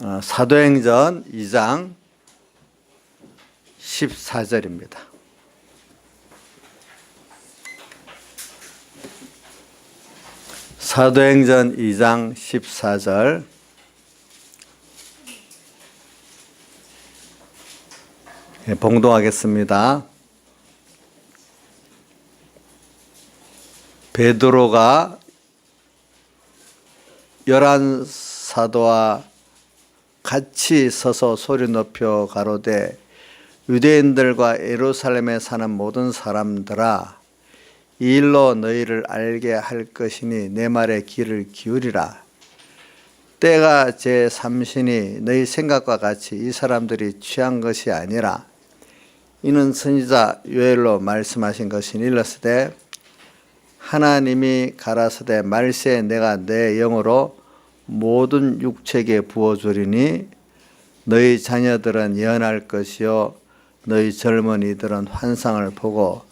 사도행전 2장 14절입니다. 사도행전 2장 14절 봉독하겠습니다. 베드로가 11 사도와 같이 서서 소리 높여 가로되 유대인들과 예루살렘에 사는 모든 사람들아 이 일로 너희를 알게 할 것이니 내 말에 귀를 기울이라. 때가 제3시니 너희 생각과 같이 이 사람들이 취한 것이 아니라 이는 선지자 요엘로 말씀하신 것이니 일렀으되 하나님이 가라사대 말세 내가 내 영으로 모든 육체에게 부어주리니 너희 자녀들은 예언할 것이요 너희 젊은이들은 환상을 보고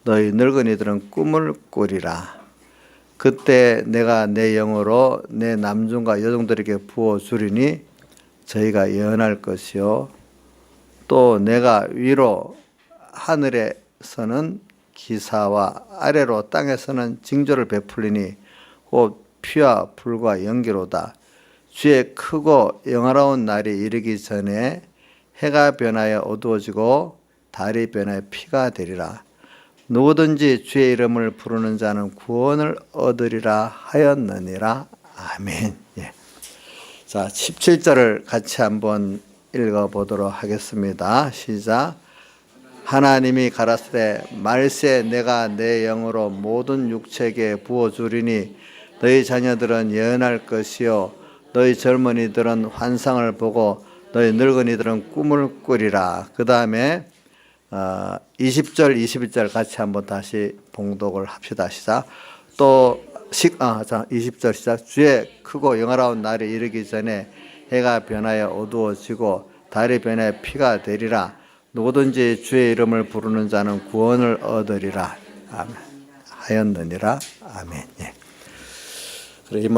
너희 늙은이들은 꿈을 꾸리라. 그때 내가 내 영으로 내 남종과 여종들에게 부어주리니 저희가 예언할 것이요 또 내가 위로 하늘에서는 기사와 아래로 땅에서는 징조를 베풀리니 곧 피와 불과 연기로다. 주의 크고 영화로운 날이 이르기 전에 해가 변하여 어두워지고 달이 변하여 피가 되리라. 누구든지 주의 이름을 부르는 자는 구원을 얻으리라 하였느니라. 아멘. 예. 자, 17절을 같이 한번 읽어보도록 하겠습니다. 시작. 하나님이 가라사대 말세 내가 내 영으로 모든 육체에게 부어주리니 너희 자녀들은 예언할 것이요 너희 젊은이들은 환상을 보고 너희 늙은이들은 꿈을 꾸리라. 그 다음에 20절 21절 같이 한번 다시 봉독을 합시다. 시작. 또 20절 시작. 주의 크고 영화로운 날이 이르기 전에 해가 변하여 어두워지고 달이 변하여 피가 되리라. 누구든지 주의 이름을 부르는 자는 구원을 얻으리라. 아멘. 하였느니라. 아멘. 예. 이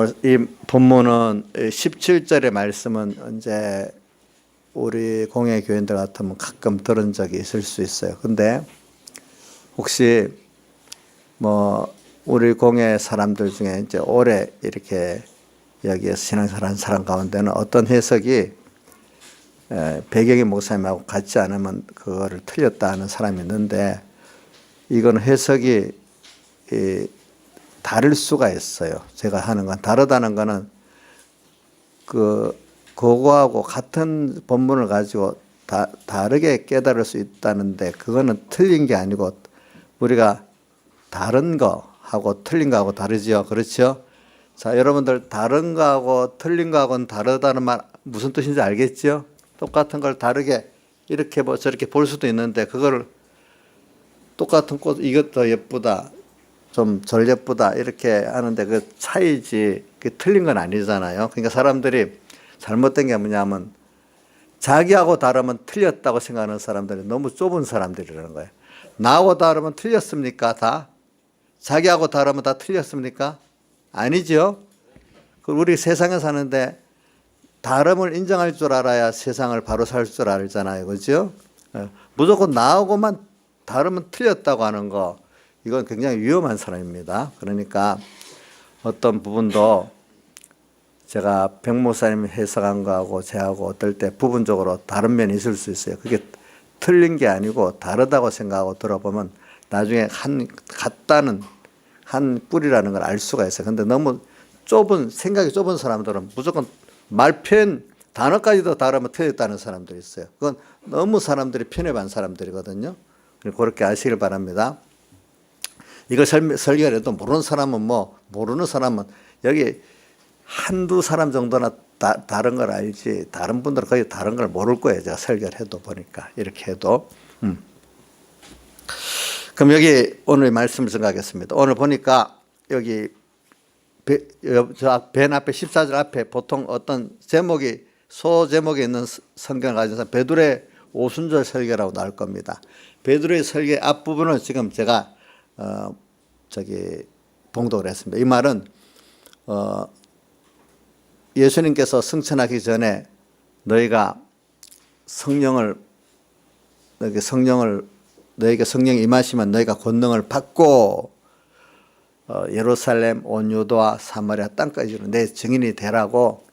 본문은 17절의 말씀은 이제 우리 공예 교인들 같으면 가끔 들은 적이 있을 수 있어요. 근데 혹시 우리 공예 사람들 중에 이제 오래 이렇게 여기에서 신앙생활 한 사람 가운데는 어떤 해석이 배경의 목사님하고 같지 않으면 그거를 틀렸다 하는 사람이 있는데 이건 해석이 다를 수가 있어요. 제가 하는 건 다르다는 거는 그거하고 같은 본문을 가지고 다르게 깨달을 수 있다는데 그거는 틀린 게 아니고 우리가 다른 거하고 틀린 거하고 다르지요. 그렇죠? 자, 여러분들 다른 거하고 틀린 거하고는 다르다는 말 무슨 뜻인지 알겠죠? 똑같은 걸 다르게 이렇게 저렇게 볼 수도 있는데 그걸 똑같은 꽃 이것 더 예쁘다. 좀 덜 예쁘다 이렇게 하는데 그 차이지 그게 틀린 건 아니잖아요. 그러니까 사람들이 잘못된 게 뭐냐면 자기하고 다르면 틀렸다고 생각하는 사람들이 너무 좁은 사람들이라는 거예요. 나하고 다르면 틀렸습니까? 다? 자기하고 다르면 다 틀렸습니까? 아니죠. 우리 세상에 사는데 다름을 인정할 줄 알아야 세상을 바로 살 줄 알잖아요. 그렇죠? 무조건 나하고만 다르면 틀렸다고 하는 거 이건 굉장히 위험한 사람입니다. 그러니까 어떤 부분도 제가 백 목사님이 해석한 거하고 제하고 어떨 때 부분적으로 다른 면이 있을 수 있어요. 그게 틀린 게 아니고 다르다고 생각하고 들어보면 나중에 같다는 한 뿔이라는 걸 알 수가 있어요. 근데 너무 생각이 좁은 사람들은 무조건 말 표현 단어까지도 다르면 틀렸다는 사람들이 있어요. 그건 너무 사람들이 편협한 사람들이거든요. 그렇게 아시길 바랍니다. 이걸 설교를 해도 모르는 사람은 여기 한두 사람 정도나 다른 걸 알지 다른 분들은 거의 다른 걸 모를 거예요. 제가 설교를 해도 보니까 이렇게 해도. 그럼 여기 오늘 말씀을 생각하겠습니다. 오늘 보니까 여기 벤 앞에 14절 앞에 보통 어떤 소제목이 있는 성경을 가진 사람 베드로의 오순절 설교라고 나올 겁니다. 베드로의 설교의 앞부분을 지금 제가 봉독을 했습니다. 이 말은 예수님께서 승천하기 전에 너희가 너에게 성령이 임하시면 너희가 권능을 받고 예루살렘 온 유다와 사마리아 땅까지 이르러 내 증인이 되라고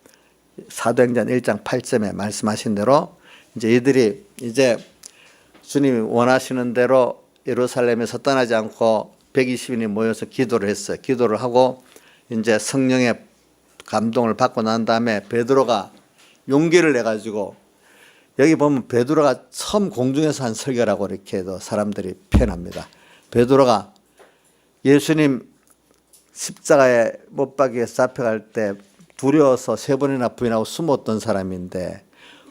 사도행전 1장 8절에 말씀하신 대로 이제 이들이 이제 주님이 원하시는 대로 예루살렘에서 떠나지 않고 120인이 모여서 기도를 했어요. 기도를 하고 이제 성령의 감동을 받고 난 다음에 베드로가 용기를 내 가지고, 여기 보면 베드로가 처음 공중에서 한 설교라고 이렇게도 사람들이 표현합니다. 베드로가 예수님 십자가에 못 박이에서 잡혀갈 때 두려워서 3번이나 부인하고 숨었던 사람인데,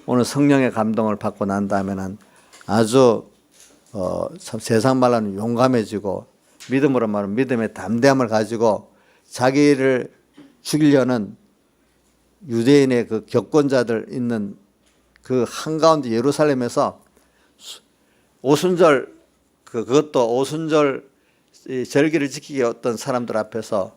오늘 성령의 감동을 받고 난 다음에는 아주 참 세상 말로는 용감해지고, 믿음으로 말하면 믿음의 담대함을 가지고 자기를 죽이려는 유대인의 그 격권자들 있는 그 한가운데 예루살렘에서 오순절, 그것도 오순절 절기를 지키기 어떤 사람들 앞에서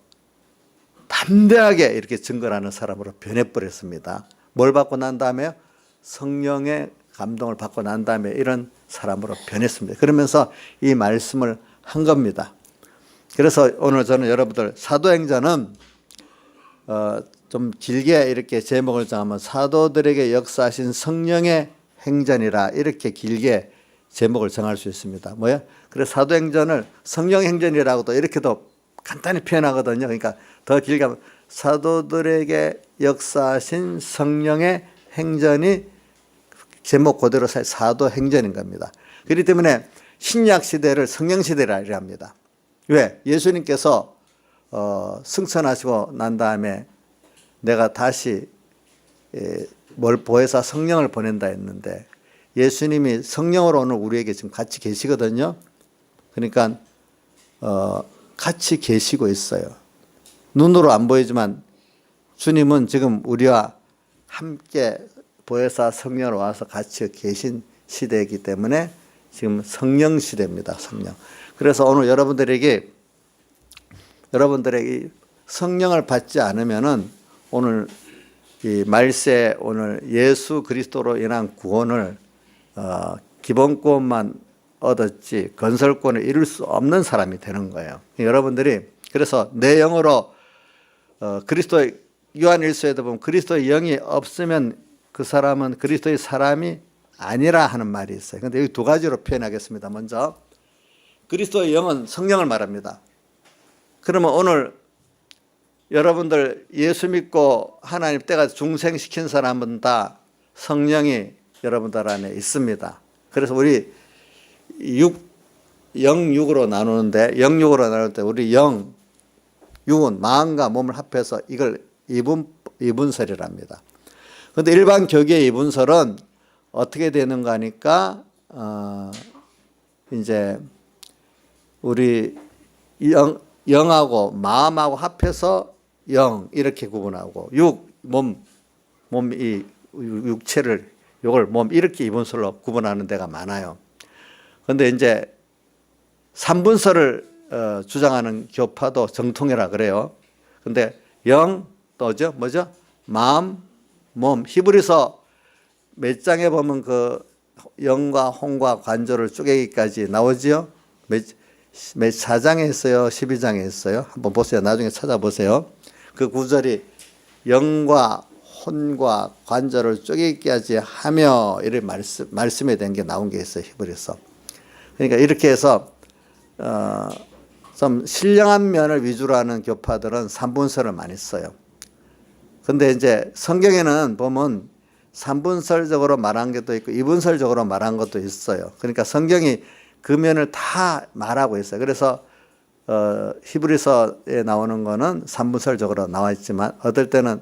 담대하게 이렇게 증거하는 사람으로 변해버렸습니다. 뭘 받고 난 다음에요? 성령의 감동을 받고 난 다음에 이런 사람으로 변했습니다. 그러면서 이 말씀을 한 겁니다. 그래서 오늘 저는 여러분들 사도행전은 좀 길게 이렇게 제목을 정하면 사도들에게 역사하신 성령의 행전이라 이렇게 길게 제목을 정할 수 있습니다. 뭐야? 그래서 사도행전을 성령행전이라고도 이렇게도 간단히 표현하거든요. 그러니까 더 길게 하면 사도들에게 역사하신 성령의 행전이 제목 그대로 사도행전인 겁니다. 그렇기 때문에 신약 시대를 성령 시대라 합니다. 왜? 예수님께서 승천하시고 난 다음에 내가 다시 뭘 보혜사 성령을 보낸다 했는데, 예수님이 성령으로 오늘 우리에게 지금 같이 계시거든요. 그러니까 같이 계시고 있어요. 눈으로 안 보이지만 주님은 지금 우리와 함께 보혜사 성령으로 와서 같이 계신 시대이기 때문에 지금 성령 시대입니다. 성령. 그래서 오늘 여러분들에게 성령을 받지 않으면은 오늘 이 말세 오늘 예수 그리스도로 인한 구원을 기본권만 얻었지 건설권을 이룰 수 없는 사람이 되는 거예요. 여러분들이 그래서 내 영으로 그리스도의 요한일서에도 보면 그리스도의 영이 없으면 그 사람은 그리스도의 사람이 아니라 하는 말이 있어요. 그런데 여기 두 가지로 표현하겠습니다. 먼저 그리스도의 영은 성령을 말합니다. 그러면 오늘 여러분들 예수 믿고 하나님 때가 중생시킨 사람은 다 성령이 여러분들 안에 있습니다. 그래서 우리 영육으로 나누는데, 영육으로 나눌 때 우리 육은 마음과 몸을 합해서 이걸 이분설이랍니다. 그런데 일반 교계의 이분설은 어떻게 되는가 하니까 이제 우리 영하고 마음하고 합해서 영 이렇게 구분하고 이 육체를 요걸 몸 이렇게 이분설로 구분하는 데가 많아요. 그런데 이제 삼분설을 주장하는 교파도 정통이라 그래요. 근데 영 또죠 뭐죠? 마음, 몸. 히브리서 몇 장에 보면 그 영과 혼과 관절을 쪼개기까지 나오지요. 몇 4장에 있어요? 12장에 있어요? 한번 보세요. 나중에 찾아보세요. 그 구절이 영과 혼과 관절을 쪼개기까지 하며 이런 말씀에 대한 게 나온 게 있어요. 히브리서. 그러니까 이렇게 해서 좀 신령한 면을 위주로 하는 교파들은 삼분설을 많이 써요. 근데 이제 성경에는 보면 삼분설적으로 말한 것도 있고 이분설적으로 말한 것도 있어요. 그러니까 성경이 그 면을 다 말하고 있어요. 그래서 히브리서에 나오는 거는 삼분설적으로 나와 있지만 어떨 때는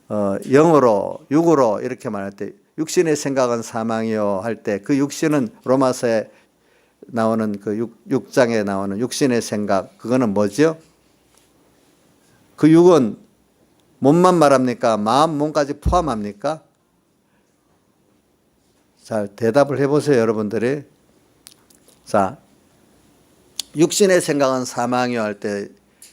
영으로 육으로 이렇게 말할 때 육신의 생각은 사망이요 할 때 그 육신은 로마서에 나오는 그 6장에 나오는 육신의 생각, 그거는 뭐죠? 그 육은 몸만 말합니까? 마음, 몸까지 포함합니까? 잘 대답을 해보세요, 여러분들이. 자, 육신의 생각은 사망이요 할 때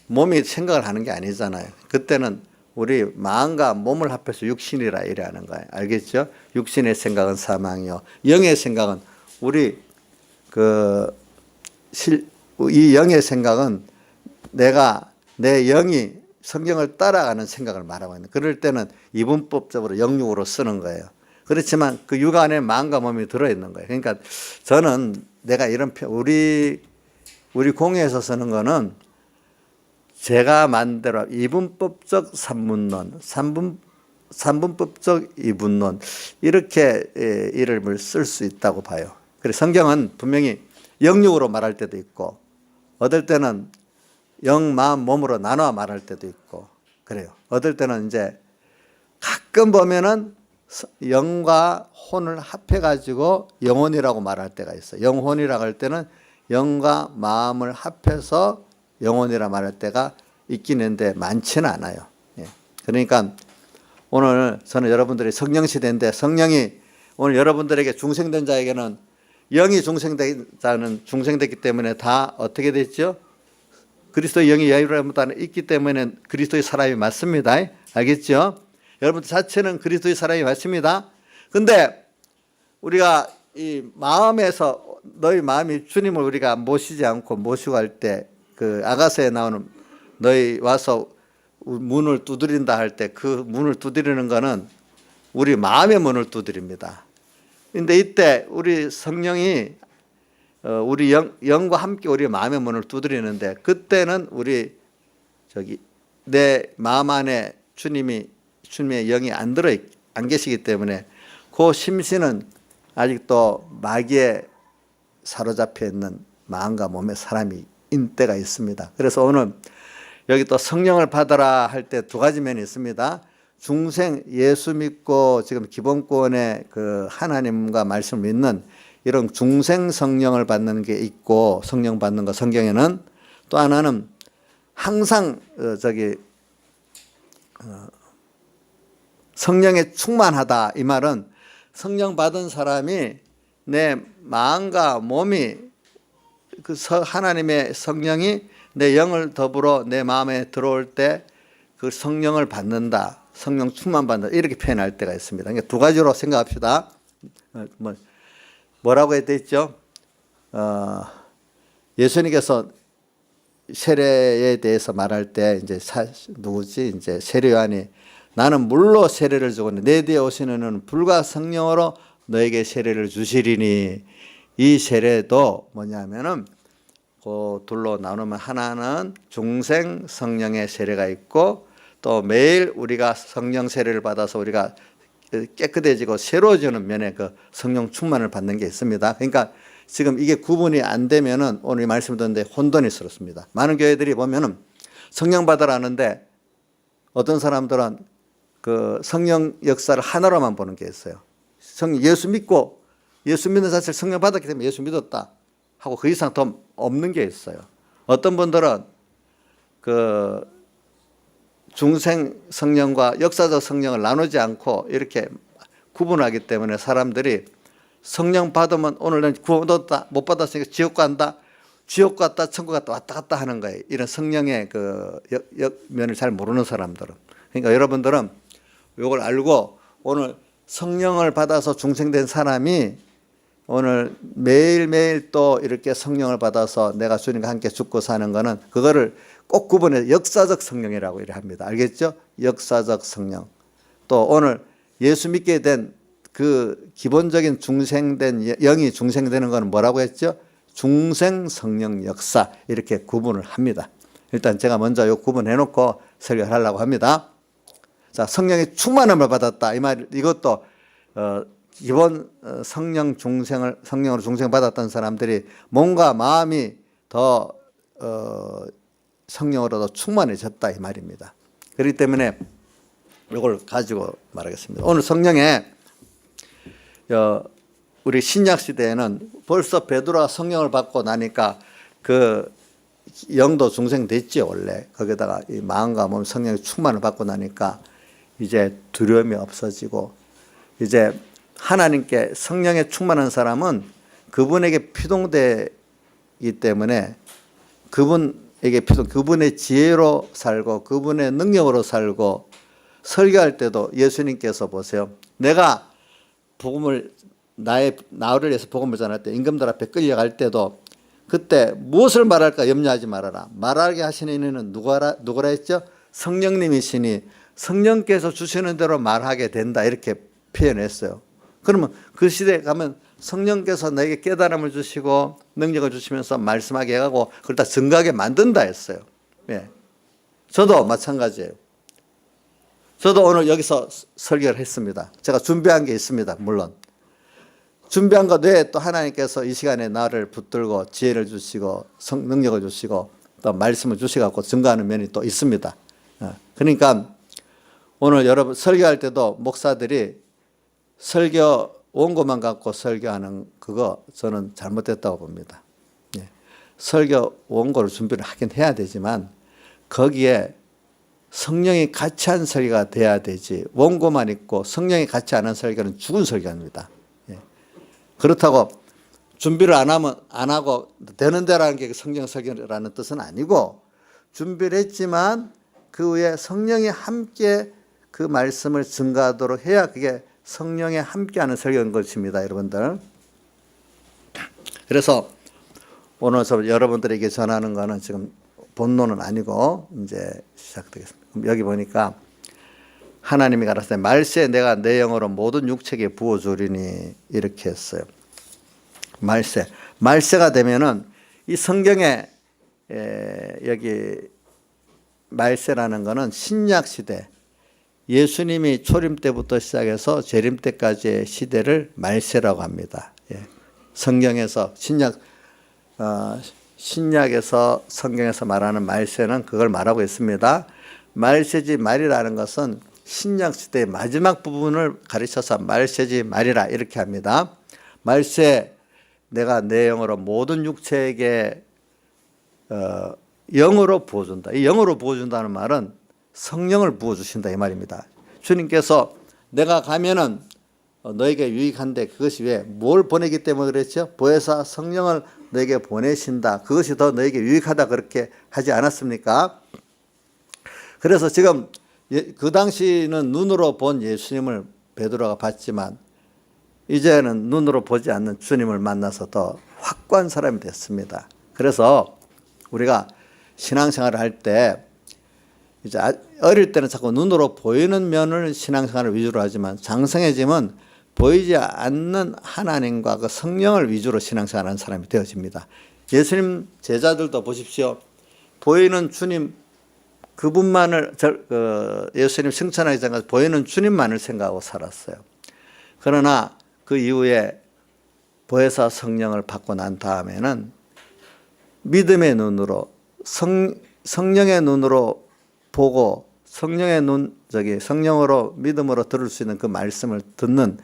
몸이 생각을 하는 게 아니잖아요. 그때는 우리 마음과 몸을 합해서 육신이라 이래 하는 거예요. 알겠죠? 육신의 생각은 사망이요. 영의 생각은 우리 이 영의 생각은 내가 내 영이 성경을 따라가는 생각을 말하고 있는. 그럴 때는 이분법적으로 영육으로 쓰는 거예요. 그렇지만 그 육 안에 마음과 몸이 들어있는 거예요. 그러니까 저는 내가 이런 우리 공예에서 쓰는 거는 제가 만들어 이분법적 산문론, 삼분법적 이분론 이렇게 이름을 쓸 수 있다고 봐요. 그래서 성경은 분명히 영육으로 말할 때도 있고 어떨 때는 영, 마음, 몸으로 나눠 말할 때도 있고 그래요. 어떨 때는 이제 가끔 보면은 영과 혼을 합해가지고 영혼이라고 말할 때가 있어요. 영혼이라고 할 때는 영과 마음을 합해서 영혼이라 말할 때가 있긴 있는데 많지는 않아요. 예. 그러니까 오늘 저는 여러분들이 성령 시대인데 성령이 오늘 여러분들에게 중생된 자에게는 영이 중생됐기 때문에 다 어떻게 됐죠? 그리스도의 영이 여러분 안에 있기 때문에 그리스도의 사람이 맞습니다. 알겠죠? 여러분들 자체는 그리스도의 사람이 맞습니다. 근데 우리가 이 마음에서 너희 마음이 주님을 우리가 모시지 않고 모시고 할 때 그 아가서에 나오는 너희 와서 문을 두드린다 할 때 그 문을 두드리는 거는 우리 마음의 문을 두드립니다. 근데 이때 우리 성령이 우리 영과 함께 우리 마음의 문을 두드리는데 그때는 우리 내 마음 안에 주님의 영이 안 계시기 때문에 그 심신은 아직도 마귀에 사로잡혀 있는 마음과 몸의 사람이 인 때가 있습니다. 그래서 오늘 여기 또 성령을 받아라 할 때 두 가지 면이 있습니다. 중생 예수 믿고 지금 기본권의 그 하나님과 말씀을 믿는 이런 중생 성령을 받는 게 있고 성령 받는 거 성경에는 또 하나는 항상 성령에 충만하다 이 말은 성령 받은 사람이 내 마음과 몸이 그 하나님의 성령이 내 영을 더불어 내 마음에 들어올 때 그 성령을 받는다. 성령 충만 받는다. 이렇게 표현할 때가 있습니다. 그러니까 두 가지로 생각합시다. 뭐라고 했죠? 예수님께서 세례에 대해서 말할 때 이제 누구지? 이제 세례 요한이 나는 물로 세례를 주고는 내 뒤에 오시는 이는 불과 성령으로 너에게 세례를 주시리니 이 세례도 뭐냐면은 그 둘로 나누면 하나는 중생 성령의 세례가 있고 또 매일 우리가 성령 세례를 받아서 우리가 깨끗해지고 새로워지는 면에 그 성령 충만을 받는 게 있습니다. 그러니까 지금 이게 구분이 안 되면은 오늘 말씀 듣는데 혼돈스럽습니다. 많은 교회들이 보면은 성령 받으라는데 어떤 사람들은 그 성령 역사를 하나로만 보는 게 있어요. 예수 믿고 예수 믿는 자체를 성령 받았기 때문에 예수 믿었다 하고 그 이상 더 없는 게 있어요. 어떤 분들은 그 중생 성령과 역사적 성령을 나누지 않고 이렇게 구분하기 때문에 사람들이 성령 받으면 오늘은 구원 얻었다 못 받았으니까 지옥 간다 지옥 갔다 천국 갔다 왔다 갔다 하는 거예요. 이런 성령의 그 면을 잘 모르는 사람들은. 그러니까 여러분들은 이걸 알고 오늘 성령을 받아서 중생된 사람이 오늘 매일매일 또 이렇게 성령을 받아서 내가 주님과 함께 죽고 사는 거는 그거를 꼭 구분해서 역사적 성령이라고 합니다. 알겠죠? 역사적 성령. 또 오늘 예수 믿게 된 그 기본적인 중생된 영이 중생되는 거는 뭐라고 했죠? 중생 성령 역사 이렇게 구분을 합니다. 일단 제가 먼저 이 구분해 놓고 설교를 하려고 합니다. 자, 성령의 충만함을 받았다. 이 말 이것도 기본 성령으로 중생 받았던 사람들이 몸과 마음이 더 성령으로 더 충만해졌다 이 말입니다. 그렇기 때문에 이걸 가지고 말하겠습니다. 오늘 성령에 우리 신약 시대에는 벌써 베드로가 성령을 받고 나니까 그 영도 중생됐지 원래. 거기다가 이 마음과 몸 성령의 충만을 받고 나니까 이제 두려움이 없어지고 이제 하나님께 성령에 충만한 사람은 그분에게 피동되기 때문에 그분의 지혜로 살고 그분의 능력으로 살고 설교할 때도 예수님께서 보세요. 내가 복음을 나를 위해서 복음을 전할 때 임금들 앞에 끌려갈 때도 그때 무엇을 말할까 염려하지 말아라. 말하게 하시는 이는 누구라 했죠? 성령님이시니 성령께서 주시는 대로 말하게 된다 이렇게 표현했어요. 그러면 그 시대에 가면 성령께서 내게 깨달음을 주시고 능력을 주시면서 말씀하게 하고 그걸 다 증거하게 만든다 했어요. 예. 저도 마찬가지예요. 저도 오늘 여기서 설교를 했습니다. 제가 준비한 게 있습니다. 물론. 준비한 것 외에 또 하나님께서 이 시간에 나를 붙들고 지혜를 주시고 능력을 주시고 또 말씀을 주시고 증거하는 면이 또 있습니다. 그러니까 오늘 여러분 설교할 때도 목사들이 설교 원고만 갖고 설교하는 그거 저는 잘못됐다고 봅니다. 설교 원고를 준비를 하긴 해야 되지만 거기에 성령이 같이 한 설교가 돼야 되지 원고만 있고 성령이 같이 안 한 설교는 죽은 설교입니다. 그렇다고 준비를 안 하고 되는 대로 하는 게 성령 설교라는 뜻은 아니고 준비를 했지만 그 위에 성령이 함께 그 말씀을 증거하도록 해야 그게 성령이 함께하는 설교인 것입니다, 여러분들. 그래서 오늘 여러분들에게 전하는 거는 지금 본론은 아니고 이제 시작되겠습니다. 여기 보니까 하나님이 가라사대 말세에 내가 내 영으로 모든 육체에 부어주리니 이렇게 했어요. 말세가 되면은 이 성경에 여기 말세라는 거는 신약 시대 예수님이 초림 때부터 시작해서 재림 때까지의 시대를 말세라고 합니다. 성경에서 신약에서 성경에서 말하는 말세는 그걸 말하고 있습니다. 말세지 말이라는 것은 신약 시대의 마지막 부분을 가르쳐서 말세지 말이라 이렇게 합니다. 말세 내가 내 영으로 모든 육체에게 영으로 부어준다. 이 영으로 부어준다는 말은 성령을 부어주신다 이 말입니다. 주님께서 내가 가면은 너에게 유익한데 그것이 왜 뭘 보내기 때문에 그랬죠? 보혜사 성령을 너에게 보내신다. 그것이 더 너에게 유익하다 그렇게 하지 않았습니까? 그래서 지금 그 당시는 눈으로 본 예수님을 베드로가 봤지만 이제는 눈으로 보지 않는 주님을 만나서 더 확고한 사람이 됐습니다. 그래서 우리가 신앙생활을 할 때 이제 어릴 때는 자꾸 눈으로 보이는 면을 신앙생활을 위주로 하지만 장성해지면 보이지 않는 하나님과 그 성령을 위주로 신앙생활하는 사람이 되어집니다. 예수님 제자들도 보십시오. 보이는 주님 그분만을 예수님 승천하기 전까지 보이는 주님만을 생각하고 살았어요. 그러나 그 이후에 보혜사 성령을 받고 난 다음에는 믿음의 눈으로 성령의 눈으로 보고 성령으로 믿음으로 들을 수 있는 그 말씀을 듣는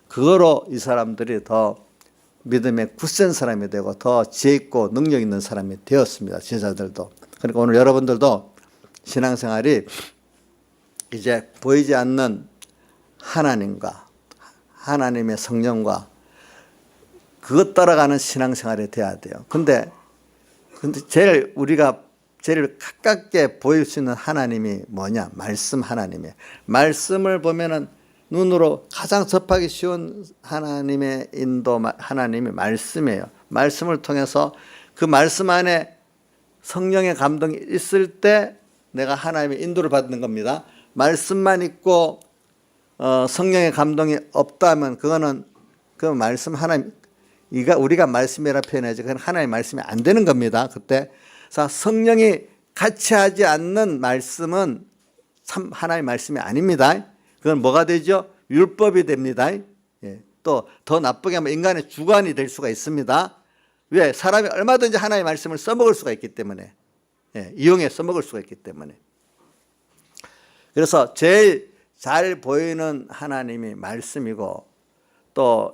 그거로 이 사람들이 더 믿음의 굳센 사람이 되고 더 지혜 있고 능력 있는 사람이 되었습니다. 제자들도. 그러니까 오늘 여러분들도 신앙생활이 이제 보이지 않는 하나님과 하나님의 성령과 그것 따라가는 신앙생활이 돼야 돼요. 근데 우리가 제일 가깝게 보일 수 있는 하나님이 뭐냐? 말씀 하나님이에요. 말씀을 보면은 눈으로 가장 접하기 쉬운 하나님의 인도, 하나님이 말씀이에요. 말씀을 통해서 그 말씀 안에 성령의 감동이 있을 때 내가 하나님의 인도를 받는 겁니다. 말씀만 있고 성령의 감동이 없다면 그거는 그 말씀 하나님, 우리가 말씀이라 표현하지 그건 하나님의 말씀이 안 되는 겁니다. 그때 성령이 같이 하지 않는 말씀은 참 하나님의 말씀이 아닙니다. 그건 뭐가 되죠? 율법이 됩니다. 또 더 나쁘게 하면 인간의 주관이 될 수가 있습니다. 왜? 사람이 얼마든지 하나님의 말씀을 써먹을 수가 있기 때문에, 이용해 써먹을 수가 있기 때문에. 그래서 제일 잘 보이는 하나님이 말씀이고 또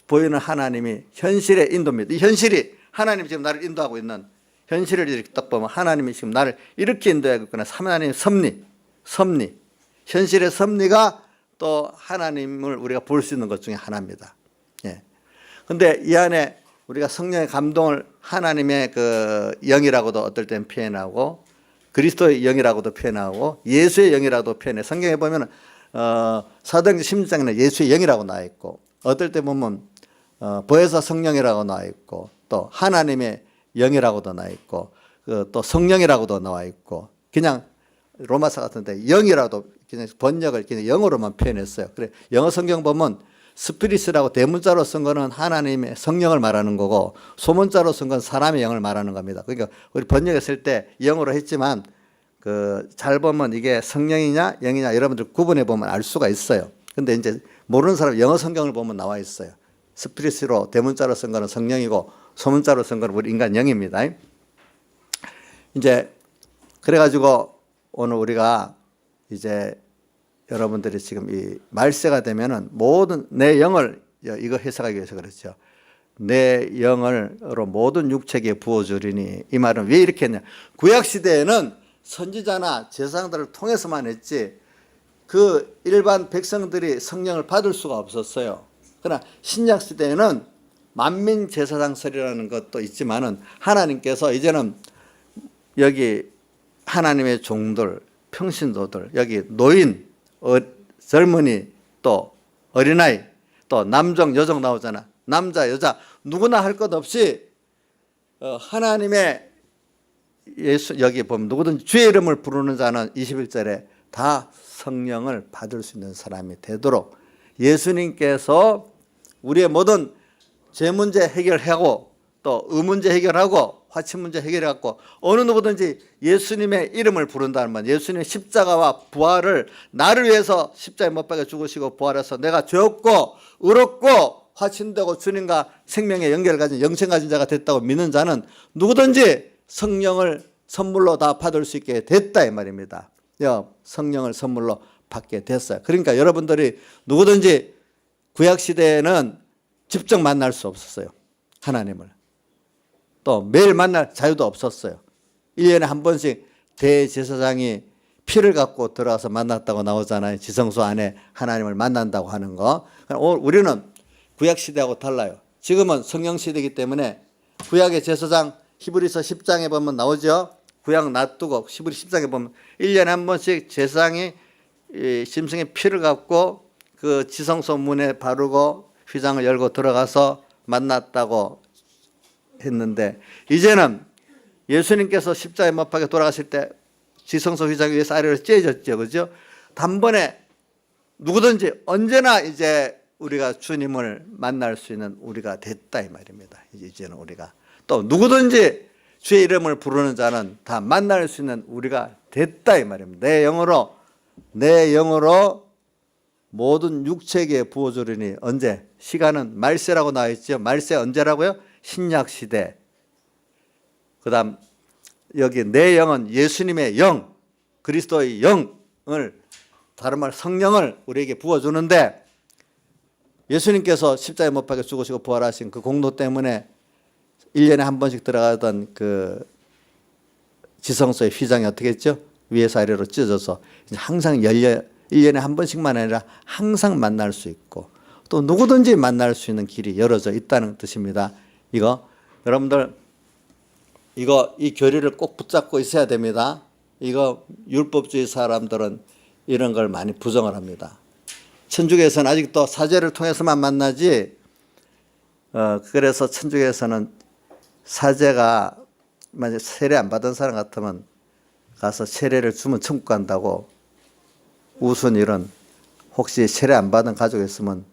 보이는 하나님이 현실의 인도입니다. 이 현실이 하나님이 지금 나를 인도하고 있는 현실을 이렇게 딱 보면 하나님이 지금 나를 이렇게 인도하고 있구나. 하나님의 섭리. 현실의 섭리가 또 하나님을 우리가 볼 수 있는 것 중에 하나입니다. 그런데 이 안에 우리가 성령의 감동을 하나님의 그 영이라고도 어떨 땐 표현하고 그리스도의 영이라고도 표현하고 예수의 영이라고도 표현해. 성경에 보면 사도행전 16장에는 예수의 영이라고 나와 있고, 어떨 때 보면 보혜사 성령이라고 나와 있고, 또 하나님의 영이라고도 나와 있고, 또 성령이라고도 나와 있고, 그냥 로마서 같은데 영이라도 그냥 번역을 그냥 영어로만 표현했어요. 그래, 영어 성경 보면 스피릿이라고 대문자로 쓴 거는 하나님의 성령을 말하는 거고, 소문자로 쓴 건 사람의 영을 말하는 겁니다. 그러니까 우리 번역했을 때 영어로 했지만 잘 보면 이게 성령이냐 영이냐 여러분들 구분해 보면 알 수가 있어요. 근데 이제 모르는 사람 영어 성경을 보면 나와 있어요. 스피릿으로 대문자로 쓴 거는 성령이고 소문자로 쓴 거는 우리 인간 영입니다. 이제 그래가지고 오늘 우리가 이제 여러분들이 지금 이 말세가 되면은 모든 내 영을 이거 해석하기 위해서 그렇죠. 내 영을로 모든 육체에 부어주리니, 이 말은 왜 이렇게 했냐. 구약 시대에는 선지자나 제사장들을 통해서만 했지 그 일반 백성들이 성령을 받을 수가 없었어요. 그러나 신약 시대에는 만민 제사장설이라는 것도 있지만은 하나님께서 이제는 여기 하나님의 종들, 평신도들, 여기 노인, 젊은이, 또 어린아이, 또 남종, 여종 나오잖아. 남자, 여자 누구나 할 것 없이 하나님의 예수, 여기 보면 누구든지 주의 이름을 부르는 자는 21절에 다 성령을 받을 수 있는 사람이 되도록 예수님께서 우리의 모든 죄 문제 해결하고 또 의문제 해결하고 화치 문제 해결해갖고 어느 누구든지 예수님의 이름을 부른다는 말, 예수님의 십자가와 부활을 나를 위해서 십자가에 못 박혀 죽으시고 부활해서 내가 죄없고 의롭고 화친되고 주님과 생명의 연결을 가진 영생 가진 자가 됐다고 믿는 자는 누구든지 성령을 선물로 다 받을 수 있게 됐다 이 말입니다. 성령을 선물로 받게 됐어요. 그러니까 여러분들이 누구든지 구약시대에는 직접 만날 수 없었어요. 하나님을. 또 매일 만날 자유도 없었어요. 1년에 한 번씩 대제사장이 피를 갖고 들어와서 만났다고 나오잖아요. 지성소 안에 하나님을 만난다고 하는 거. 우리는 구약시대하고 달라요. 지금은 성령시대이기 때문에 구약의 제사장 히브리서 10장에 보면 나오죠. 구약 놔두고 히브리 10장에 보면 1년에 한 번씩 제사장이 짐승의 피를 갖고 그 지성소 문에 바르고 휘장을 열고 들어가서 만났다고 했는데, 이제는 예수님께서 십자가에 못 박혀 돌아가실 때 지성소 휘장 위에서 아래로 찢어졌죠. 그죠? 단번에 누구든지 언제나 이제 우리가 주님을 만날 수 있는 우리가 됐다 이 말입니다. 이제는 우리가 또 누구든지 주의 이름을 부르는 자는 다 만날 수 있는 우리가 됐다 이 말입니다. 내 영으로 모든 육체에 부어주리니, 언제? 시간은 말세라고 나와 있죠. 말세 언제라고요? 신약 시대. 그다음 여기 내 영은 예수님의 영, 그리스도의 영을, 다른 말 성령을 우리에게 부어주는데, 예수님께서 십자가에 못 박혀 죽으시고 부활하신 그 공로 때문에 1년에 한 번씩 들어가던 그 지성소의 휘장이 어떻게 했죠? 위에서 아래로 찢어져서 항상 열려, 1년에 한 번씩만 아니라 항상 만날 수 있고 또 누구든지 만날 수 있는 길이 열어져 있다는 뜻입니다. 이거 여러분들 이 교리를 꼭 붙잡고 있어야 됩니다. 이거 율법주의 사람들은 이런 걸 많이 부정을 합니다. 천주교에서는 아직도 사제를 통해서만 만나지, 그래서 천주교에서는 사제가 만약 세례 안 받은 사람 같으면 가서 세례를 주면 천국 간다고, 우스운 일은 혹시 세례 안 받은 가족이 있으면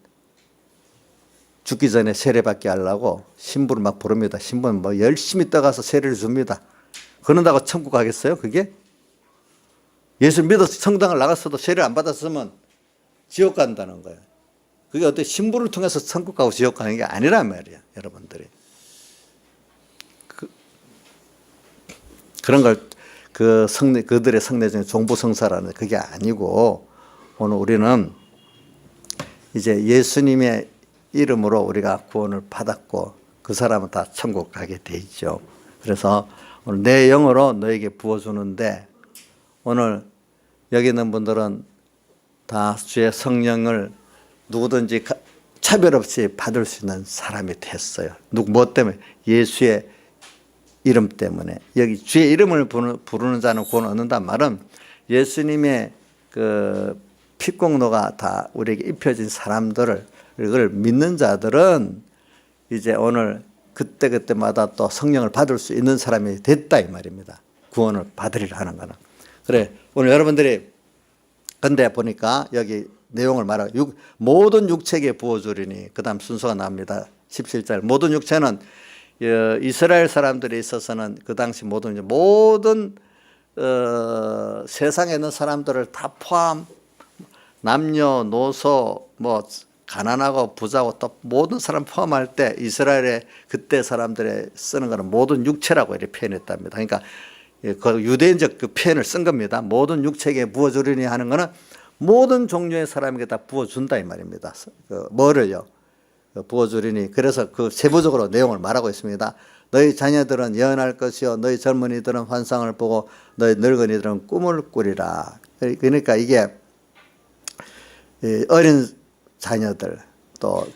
죽기 전에 세례 받게 하려고 신부를 막 부릅니다. 신부는 뭐 열심히 떠가서 세례를 줍니다. 그런다고 천국 가겠어요? 그게? 예수 믿어서 성당을 나갔어도 세례 안 받았으면 지옥 간다는 거예요. 그게 어떻게 신부를 통해서 천국 가고 지옥 가는 게 아니란 말이야, 여러분들이. 그런 걸 그들의 성례 중에 종부성사라는 그게 아니고, 오늘 우리는 이제 예수님의 이름으로 우리가 구원을 받았고 그 사람은 다 천국 가게 돼 있죠. 그래서 오늘 내 영으로 너에게 부어주는데, 오늘 여기 있는 분들은 다 주의 성령을 누구든지 차별 없이 받을 수 있는 사람이 됐어요. 뭐 때문에? 예수의 이름 때문에. 여기 주의 이름을 부르는 자는 구원 얻는단 말은 예수님의 그 피공로가 다 우리에게 입혀진 사람들을 이걸 믿는 자들은 이제 오늘 그때마다 또 성령을 받을 수 있는 사람이 됐다 이 말입니다. 구원을 받으리라 하는 거는. 그래 오늘 여러분들이 근데 보니까 여기 내용을 말하고 모든 육체에 부어주리니 그 다음 순서가 나옵니다. 17절 모든 육체는 이스라엘 사람들에 있어서는 그 당시 모든 세상에 있는 사람들을 다 포함 남녀노소 뭐 가난하고 부자고 또 모든 사람 포함할 때 이스라엘의 그때 사람들의 쓰는 거는 모든 육체라고 이렇게 표현했답니다. 그러니까 그 유대인적 그 표현을 쓴 겁니다. 모든 육체에 부어주리니 하는 거는 모든 종류의 사람에게 다 부어준다 이 말입니다. 뭐를요? 부어주리니. 그래서 그 세부적으로 내용을 말하고 있습니다. 너희 자녀들은 예언할 것이요 너희 젊은이들은 환상을 보고 너희 늙은이들은 꿈을 꾸리라. 그러니까 이게 어린 자녀들 또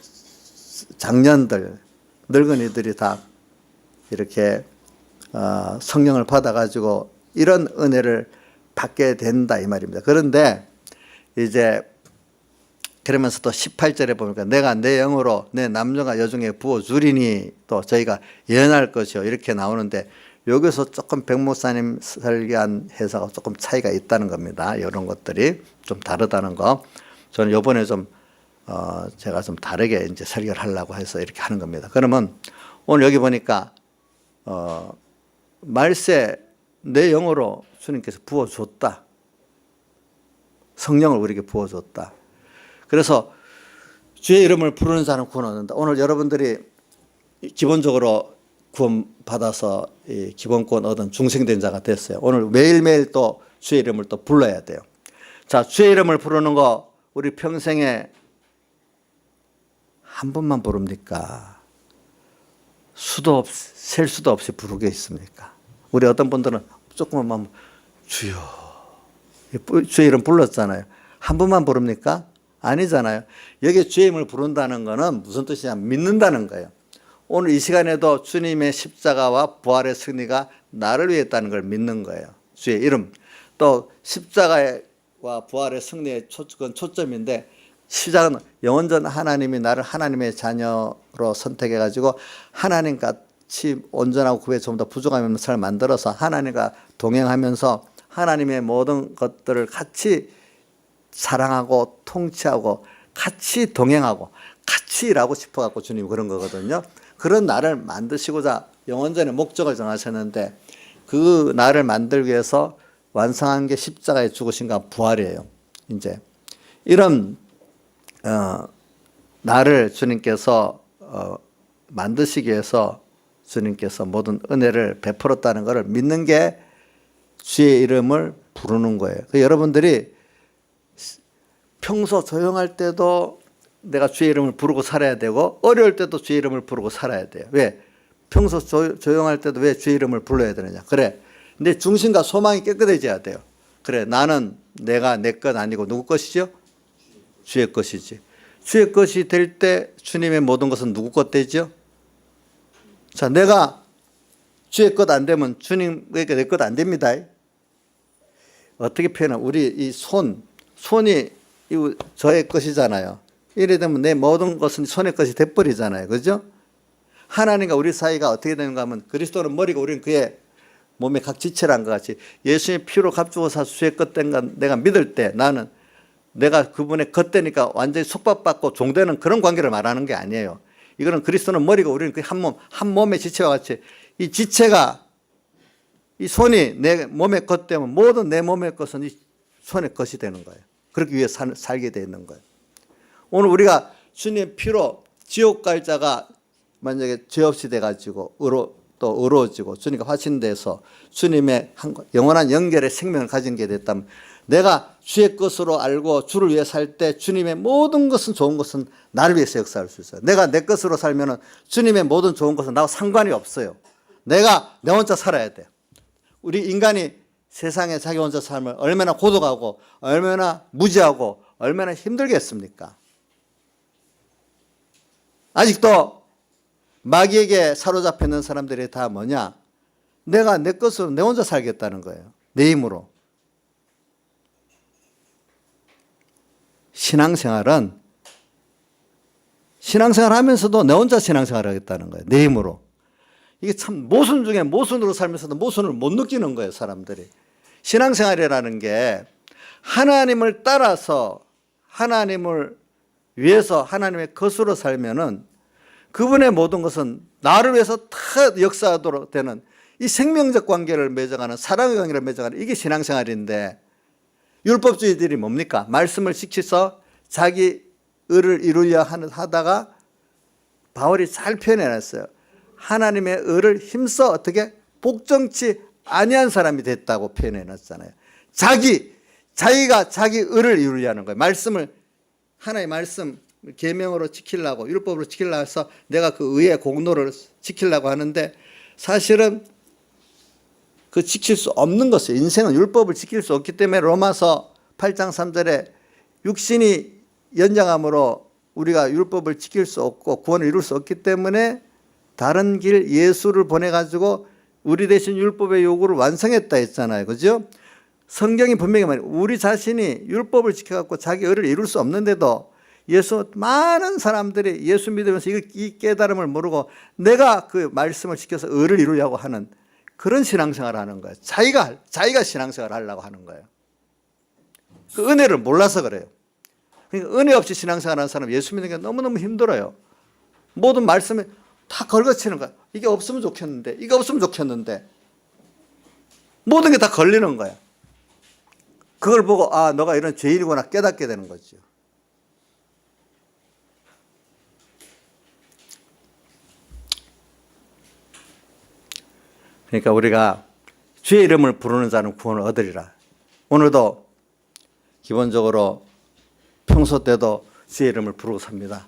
장년들 늙은이들이 다 이렇게 성령을 받아가지고 이런 은혜를 받게 된다 이 말입니다. 그런데 이제 그러면서 또 18절에 보니까 내가 내 영으로 내 남녀가 여중에 부어주리니 또 저희가 예언할 것이요 이렇게 나오는데 여기서 조금 백 목사님 설계한 해석하고 조금 차이가 있다는 겁니다. 이런 것들이 좀 다르다는 거. 저는 이번에 좀 제가 좀 다르게 이제 설교를 하려고 해서 이렇게 하는 겁니다. 그러면 오늘 여기 보니까 말세 내 영으로 주님께서 부어줬다. 성령을 우리에게 부어줬다. 그래서 주의 이름을 부르는 자는 구원 얻는다. 오늘 여러분들이 기본적으로 구원 받아서 기본권 얻은 중생된 자가 됐어요. 오늘 매일매일 또 주의 이름을 또 불러야 돼요. 자, 주의 이름을 부르는 거 우리 평생에 한 번만 부릅니까? 셀 수도 없이 부르겠습니까? 우리 어떤 분들은 조금만 주여 주의 이름 불렀잖아요. 한 번만 부릅니까? 아니잖아요. 여기 주의 이름을 부른다는 것은 무슨 뜻이냐? 믿는다는 거예요. 오늘 이 시간에도 주님의 십자가와 부활의 승리가 나를 위해 했다는 걸 믿는 거예요. 주의 이름. 또 십자가와 부활의 승리의 초점인데 시작은 영원전 하나님이 나를 하나님의 자녀로 선택해가지고 하나님 같이 온전하고 구에 좀 더 부족함이 없는 삶을 만들어서 하나님과 동행하면서 하나님의 모든 것들을 같이 사랑하고 통치하고 같이 동행하고 같이 일하고 싶어갖고 주님 그런 거거든요. 그런 나를 만드시고자 영원전의 목적을 정하셨는데 그 나를 만들기 위해서 완성한 게 십자가에 죽으신가 부활이에요. 이제 이런 나를 주님께서 만드시기 위해서 주님께서 모든 은혜를 베풀었다는 것을 믿는 게 주의 이름을 부르는 거예요. 여러분들이 평소 조용할 때도 내가 주의 이름을 부르고 살아야 되고 어려울 때도 주의 이름을 부르고 살아야 돼요. 왜? 평소 조용할 때도 왜 주의 이름을 불러야 되느냐. 그래. 내 중심과 소망이 깨끗해져야 돼요. 그래. 나는 내가 내 것 아니고 누구 것이죠? 주의 것이지. 주의 것이 될 때 주님의 모든 것은 누구 것 되죠? 자, 내가 주의 것 안 되면 주님에게 내 것 안 됩니다. 어떻게 표현하면 우리 이 손이 저의 것이잖아요. 이래 되면 내 모든 것은 손의 것이 돼버리잖아요. 그죠? 하나님과 우리 사이가 어떻게 되는가 하면 그리스도는 머리고 우리는 그의 몸의 각 지체란 것 같이 예수의 피로 값주고 사 주의 것 된 건 내가 믿을 때 나는 내가 그분의 것 되니까 완전히 속박받고 종되는 그런 관계를 말하는 게 아니에요. 이거는 그리스도는 머리고 우리는 그 한 몸의 지체와 같이 이 지체가 이 손이 내 몸의 것 되면 모든 내 몸의 것은 이 손의 것이 되는 거예요. 그렇기 위해 살게 되어 있는 거예요. 오늘 우리가 주님의 피로 지옥 갈 자가 만약에 죄 없이 돼가지고 또 의로워지고 주님과 화신돼서 주님의 영원한 연결의 생명을 가진 게 됐다면 내가 주의 것으로 알고 주를 위해 살 때 주님의 모든 것은 좋은 것은 나를 위해서 역사할 수 있어요. 내가 내 것으로 살면 주님의 모든 좋은 것은 나와 상관이 없어요. 내가 내 혼자 살아야 돼요. 우리 인간이 세상에 자기 혼자 살면 얼마나 고독하고 얼마나 무지하고 얼마나 힘들겠습니까? 아직도 마귀에게 사로잡혀 있는 사람들이 다 뭐냐? 내가 내 것으로 내 혼자 살겠다는 거예요. 내 힘으로. 신앙생활은 신앙생활 하면서도 내 혼자 신앙생활을 하겠다는 거예요. 내 힘으로. 이게 참 모순 중에 모순으로 살면서도 모순을 못 느끼는 거예요, 사람들이. 신앙생활이라는 게 하나님을 따라서 하나님을 위해서 하나님의 것으로 살면은 그분의 모든 것은 나를 위해서 다 역사하도록 되는 이 생명적 관계를 맺어가는 사랑의 관계를 맺어가는 이게 신앙생활인데 율법주의들이 뭡니까? 말씀을 지켜서 자기 의를 이루려 하다가 바울이 잘 표현해놨어요. 하나님의 의를 힘써 어떻게 복종치 아니한 사람이 됐다고 표현해놨잖아요. 자기가 자기 의를 이루려는 거예요. 말씀을 하나의 말씀 계명으로 지키려고 율법으로 지키려고 해서 내가 그 의의 공로를 지키려고 하는데 사실은 그 지킬 수 없는 것이에요. 인생은 율법을 지킬 수 없기 때문에 로마서 8장 3절에 육신이 연장함으로 우리가 율법을 지킬 수 없고 구원을 이룰 수 없기 때문에 다른 길 예수를 보내가지고 우리 대신 율법의 요구를 완성했다 했잖아요. 그죠? 성경이 분명히 말해요. 우리 자신이 율법을 지켜갖고 자기 의를 이룰 수 없는데도 많은 사람들이 예수 믿으면서 이 깨달음을 모르고 내가 그 말씀을 지켜서 의를 이루려고 하는 그런 신앙생활을 하는 거예요. 자기가 신앙생활을 하려고 하는 거예요. 그 은혜를 몰라서 그래요. 그러니까 은혜 없이 신앙생활하는 사람 예수 믿는 게 너무너무 힘들어요. 모든 말씀에 다 걸거치는 거야. 이게 없으면 좋겠는데, 이게 없으면 좋겠는데. 모든 게 다 걸리는 거야. 그걸 보고 너가 이런 죄인이구나 깨닫게 되는 거죠. 그러니까 우리가 주의 이름을 부르는 자는 구원을 얻으리라. 오늘도 기본적으로 평소 때도 주의 이름을 부르고 삽니다.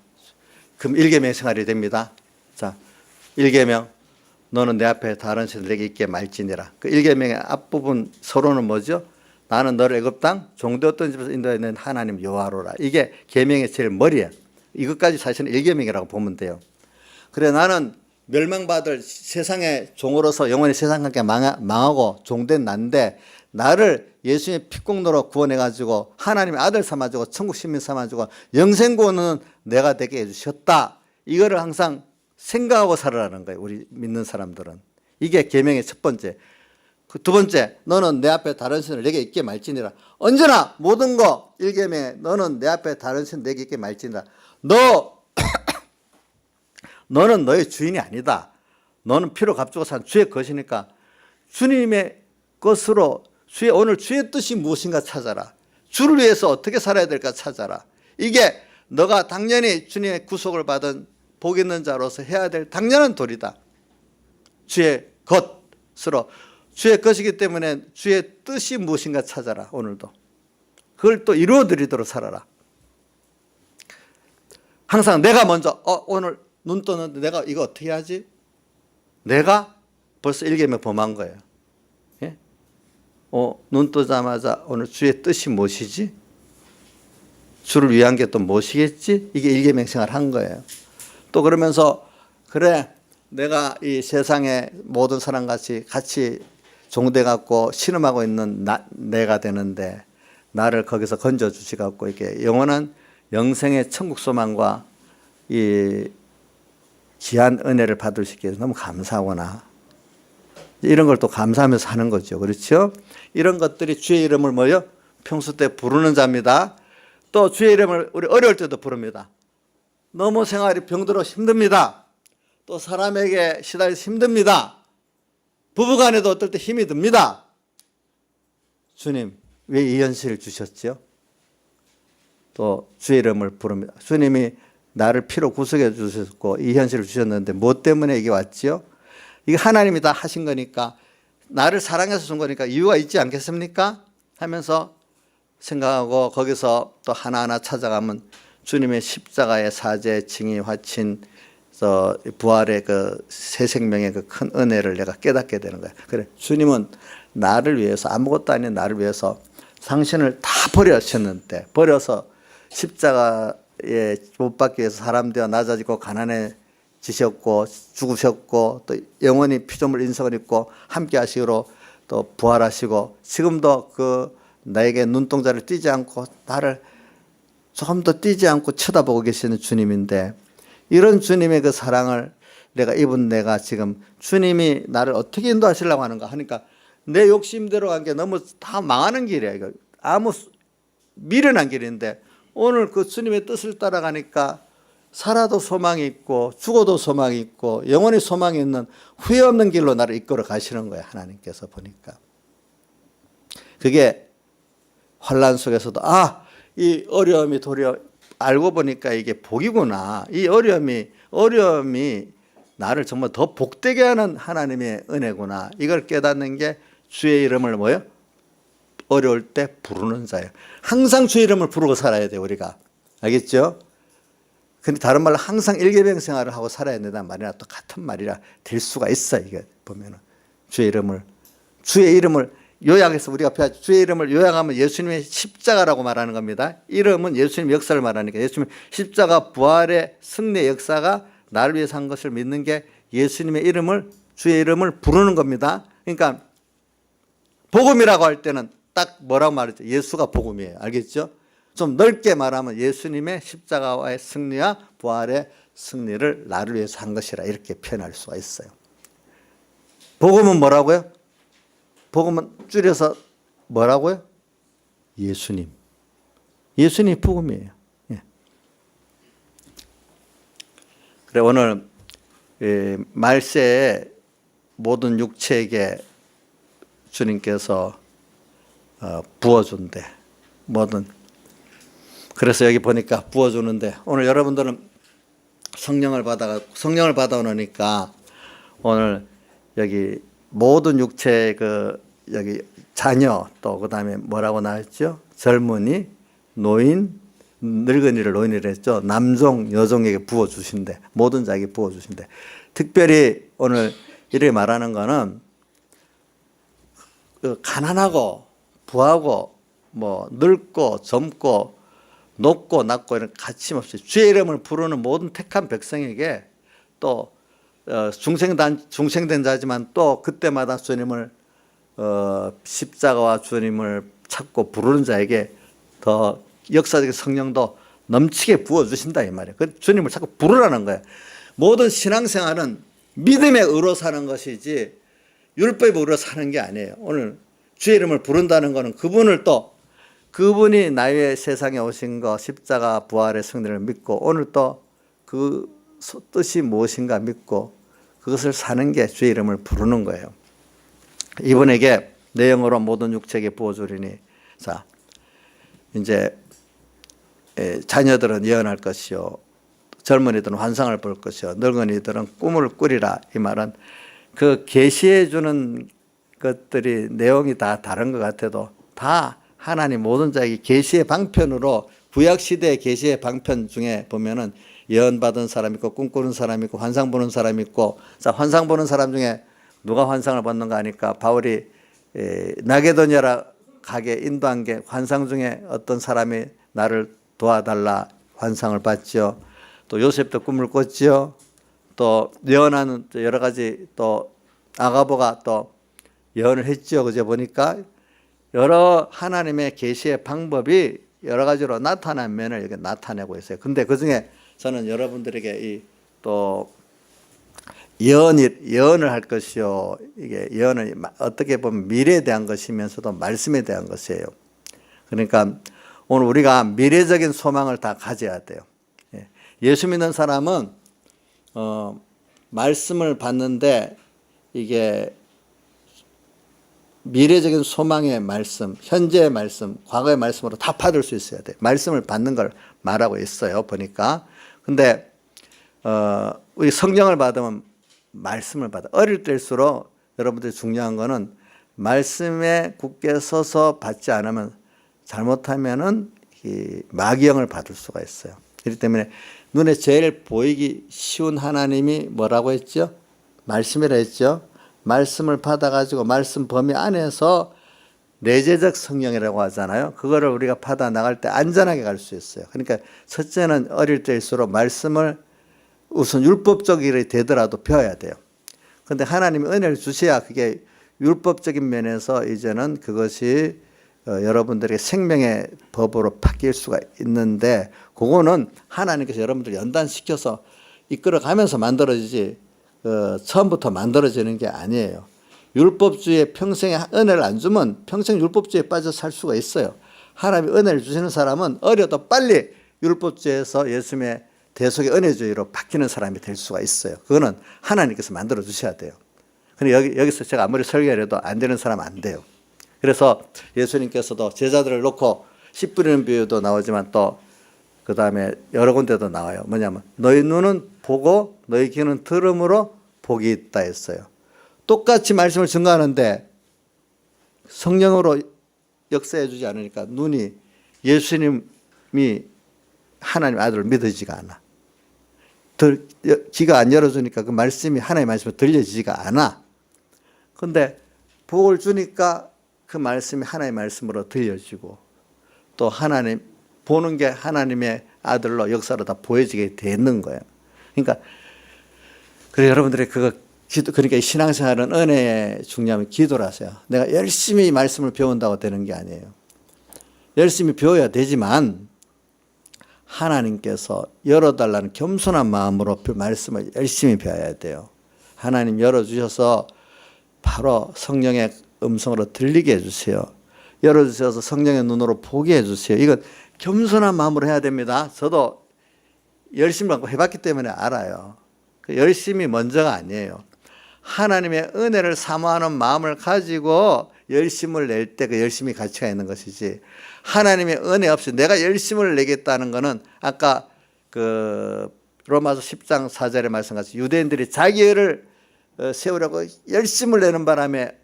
그럼 1계명 생활이 됩니다. 자, 1계명 너는 내 앞에 다른 신을 내게 있게 말지니라. 그 1계명의 앞부분 서로는 뭐죠? 나는 너를 애굽 땅 종되었던 집에서 인도하는 하나님 여호와로라. 이게 계명의 제일 머리야. 이것까지 사실은 1계명이라고 보면 돼요. 그래 나는 멸망받을 세상의 종으로서 영원히 세상과 함께 망하고 종된 난데 나를 예수님의 피공로로 구원해가지고 하나님의 아들 삼아주고 천국 시민 삼아주고 영생구원은 내가 되게 해주셨다. 이거를 항상 생각하고 살아라는 거예요. 우리 믿는 사람들은. 이게 계명의 첫 번째. 그 두 번째, 너는 내 앞에 다른 신을 내게 있게 말지니라. 언제나 모든 거 1계명에 너는 내 앞에 다른 신을 내게 있게 말지니라. 너는 너의 주인이 아니다. 너는 피로 값주고 산 주의 것이니까 주님의 것으로 오늘 주의 뜻이 무엇인가 찾아라. 주를 위해서 어떻게 살아야 될까 찾아라. 이게 너가 당연히 주님의 구속을 받은 복 있는 자로서 해야 될 당연한 도리다. 주의 것으로 주의 것이기 때문에 주의 뜻이 무엇인가 찾아라. 오늘도 그걸 또 이루어드리도록 살아라. 항상 내가 먼저 오늘 눈 떴는데 내가 이거 어떻게 하지? 내가 벌써 1계명 범한 거예요. 예? 눈 뜨자마자 오늘 주의 뜻이 무엇이지? 주를 위한 게 또 무엇이겠지? 이게 1계명 생활 한 거예요. 또 그러면서 그래 내가 이 세상의 모든 사람같이 같이 종돼갖고 신음하고 있는 내가 되는데 나를 거기서 건져주시갖고 이렇게 영원한 영생의 천국 소망과 이 귀한 은혜를 받을 수 있게 해서 너무 감사하구나. 이런 걸 또 감사하면서 하는 거죠. 그렇죠? 이런 것들이 주의 이름을 뭐요? 평소 때 부르는 자입니다. 또 주의 이름을 우리 어려울 때도 부릅니다. 너무 생활이 병들어 힘듭니다. 또 사람에게 시달려서 힘듭니다. 부부간에도 어떨 때 힘이 듭니다. 주님, 왜 이 현실을 주셨죠? 또 주의 이름을 부릅니다. 주님이 나를 피로 구속해 주셨고 이 현실을 주셨는데 뭐 때문에 이게 왔지요? 이게 하나님이 다 하신 거니까 나를 사랑해서 준 거니까 이유가 있지 않겠습니까? 하면서 생각하고 거기서 또 하나하나 찾아가면 주님의 십자가의 사죄, 징이, 화친, 부활의 그 새 생명의 그 큰 은혜를 내가 깨닫게 되는 거야. 그래, 주님은 나를 위해서 아무것도 아닌 나를 위해서 당신을 다 버리셨는데 버려서 십자가에 못 박기 위해서 사람 되어 낮아지고 가난해지고 지셨고 죽으셨고 또 영원히 피조물 인성을 입고 함께 하시기로 또 부활하시고 지금도 그 나에게 눈동자를 띄지 않고 나를 조금 더 띄지 않고 쳐다보고 계시는 주님인데 이런 주님의 그 사랑을 내가 지금 주님이 나를 어떻게 인도하시려고 하는가 하니까 내 욕심대로 간 게 너무 다 망하는 길이야. 이거 아무 미련한 길인데 오늘 그 주님의 뜻을 따라가니까 살아도 소망이 있고 죽어도 소망이 있고 영원히 소망이 있는 후회 없는 길로 나를 이끌어 가시는 거야. 하나님께서 보니까 그게 환난 속에서도 이 어려움이 도리어 알고 보니까 이게 복이구나. 이 어려움이 나를 정말 더 복되게 하는 하나님의 은혜구나. 이걸 깨닫는 게 주의 이름을 뭐요? 어려울 때 부르는 자예요. 항상 주의 이름을 부르고 살아야 돼요. 우리가. 알겠죠? 근데 다른 말로 항상 일계병 생활을 하고 살아야 된다는 말이나 또 같은 말이라 될 수가 있어. 이게 보면은 주의 이름을 요약해서 우리가 주의 이름을 요약하면 예수님의 십자가라고 말하는 겁니다. 이름은 예수님 역사를 말하니까 예수님 십자가 부활의 승리의 역사가 나를 위해서 한 것을 믿는 게 예수님의 이름을 주의 이름을 부르는 겁니다. 그러니까 복음이라고 할 때는 딱 뭐라고 말하죠? 예수가 복음이에요. 알겠죠? 좀 넓게 말하면 예수님의 십자가와의 승리와 부활의 승리를 나를 위해서 한 것이라 이렇게 표현할 수가 있어요. 복음은 뭐라고요? 복음은 줄여서 뭐라고요? 예수님. 예수님이 복음이에요. 예. 그래 오늘 말세에 모든 육체에게 주님께서 부어준대. 뭐든. 그래서 여기 보니까 부어주는데 오늘 여러분들은 성령을 받아오니까 오늘 여기 모든 육체의 여기 자녀 또 그다음에 뭐라고 나왔죠? 젊은이, 노인, 늙은이를 노인이라 했죠. 남종, 여종에게 부어주신대. 모든 자에게 부어주신대. 특별히 오늘 이렇게 말하는 거는 가난하고 부하고 뭐 늙고 젊고 높고 낮고 이런 가침없이 주의 이름을 부르는 모든 택한 백성에게 또 중생된 자지만 또 그때마다 주님을 십자가와 주님을 찾고 부르는 자에게 더 역사적인 성령도 넘치게 부어주신다 이 말이에요. 그 주님을 자꾸 부르라는 거예요. 모든 신앙생활은 믿음의 의로 사는 것이지 율법의 의로 사는 게 아니에요. 오늘 주의 이름을 부른다는 것은 그분이 나의 세상에 오신 거 십자가 부활의 승리를 믿고 오늘 또 그 뜻이 무엇인가 믿고 그것을 사는 게 주의 이름을 부르는 거예요. 이분에게 내 영으로 모든 육체에게 부어주리니 자 이제 자녀들은 예언할 것이요 젊은이들은 환상을 볼 것이요 늙은이들은 꿈을 꾸리라. 이 말은 그 계시해 주는 것들이 내용이 다 다른 것 같아도 다 하나님 모든 자에게 계시의 방편으로 구약시대의 계시의 방편 중에 보면은 예언 받은 사람 있고 꿈꾸는 사람 있고 환상 보는 사람 있고 자 환상 보는 사람 중에 누가 환상을 봤는가 하니까 바울이 나게도냐라 가게 인도한 게 환상 중에 어떤 사람이 나를 도와달라 환상을 봤죠. 또 요셉도 꿈을 꿨죠. 또 예언하는 여러 가지 또 아가보가 또 예언을 했죠. 그제 보니까 여러 하나님의 계시의 방법이 여러 가지로 나타난 면을 이렇게 나타내고 있어요. 근데 그 중에 저는 여러분들에게 또 예언을 할 것이요. 이게 예언은 어떻게 보면 미래에 대한 것이면서도 말씀에 대한 것이에요. 그러니까 오늘 우리가 미래적인 소망을 다 가져야 돼요. 예수 믿는 사람은 말씀을 받는데 이게 미래적인 소망의 말씀, 현재의 말씀, 과거의 말씀으로 다 받을 수 있어야 돼요. 말씀을 받는 걸 말하고 있어요. 보니까. 근데 우리 성령을 받으면 말씀을 받아. 어릴 때일수록 여러분들이 중요한 거는 말씀에 굳게 서서 받지 않으면 잘못하면은 이 마귀영을 받을 수가 있어요. 그렇기 때문에 눈에 제일 보이기 쉬운 하나님이 뭐라고 했죠? 말씀이라 했죠. 말씀을 받아가지고 말씀 범위 안에서 내재적 성령이라고 하잖아요. 그거를 우리가 받아 나갈 때 안전하게 갈 수 있어요. 그러니까 첫째는 어릴 때일수록 말씀을 우선 율법적이 되더라도 배워야 돼요. 근데 하나님이 은혜를 주셔야 그게 율법적인 면에서 이제는 그것이 여러분들에게 생명의 법으로 바뀔 수가 있는데, 그거는 하나님께서 여러분들 연단시켜서 이끌어가면서 만들어지지 처음부터 만들어지는 게 아니에요. 율법주의에 평생에 은혜를 안 주면 평생 율법주의에 빠져 살 수가 있어요. 하나님이 은혜를 주시는 사람은 어려도 빨리 율법주의에서 예수님의 대속의 은혜주의로 바뀌는 사람이 될 수가 있어요. 그거는 하나님께서 만들어 주셔야 돼요. 근데 여기서 제가 아무리 설교해도 안 되는 사람 안 돼요. 그래서 예수님께서도 제자들을 놓고 씨 뿌리는 비유도 나오지만 또 그 다음에 여러 군데도 나와요. 뭐냐면 너희 눈은 보고 너희 귀는 들음으로 복이 있다 했어요. 똑같이 말씀을 증거하는데 성령으로 역사해 주지 않으니까 눈이 예수님이 하나님 아들을 믿어지지가 않아. 귀가 안 열어주니까 그 말씀이 하나님의 말씀이 들려지지가 않아. 그런데 복을 주니까 그 말씀이 하나님의 말씀으로 들려지고 또 하나님 보는 게 하나님의 아들로 역사로 다 보여지게 되는 거예요. 그러니까 여러분들이 그러니까 신앙생활은 은혜의 중요함이 기도를 하세요. 내가 열심히 말씀을 배운다고 되는 게 아니에요. 열심히 배워야 되지만 하나님께서 열어달라는 겸손한 마음으로 말씀을 열심히 배워야 돼요. 하나님 열어주셔서 바로 성령의 음성으로 들리게 해주세요. 열어주셔서 성령의 눈으로 보게 해주세요. 이건 겸손한 마음으로 해야 됩니다. 저도 열심히 갖고 해봤기 때문에 알아요. 열심히 먼저가 아니에요. 하나님의 은혜를 사모하는 마음을 가지고 열심을 낼 때 그 열심히 가치가 있는 것이지, 하나님의 은혜 없이 내가 열심을 내겠다는 것은 아까 그 로마서 10장 4절의 말씀같이 유대인들이 자기 의를 세우려고 열심을 내는 바람에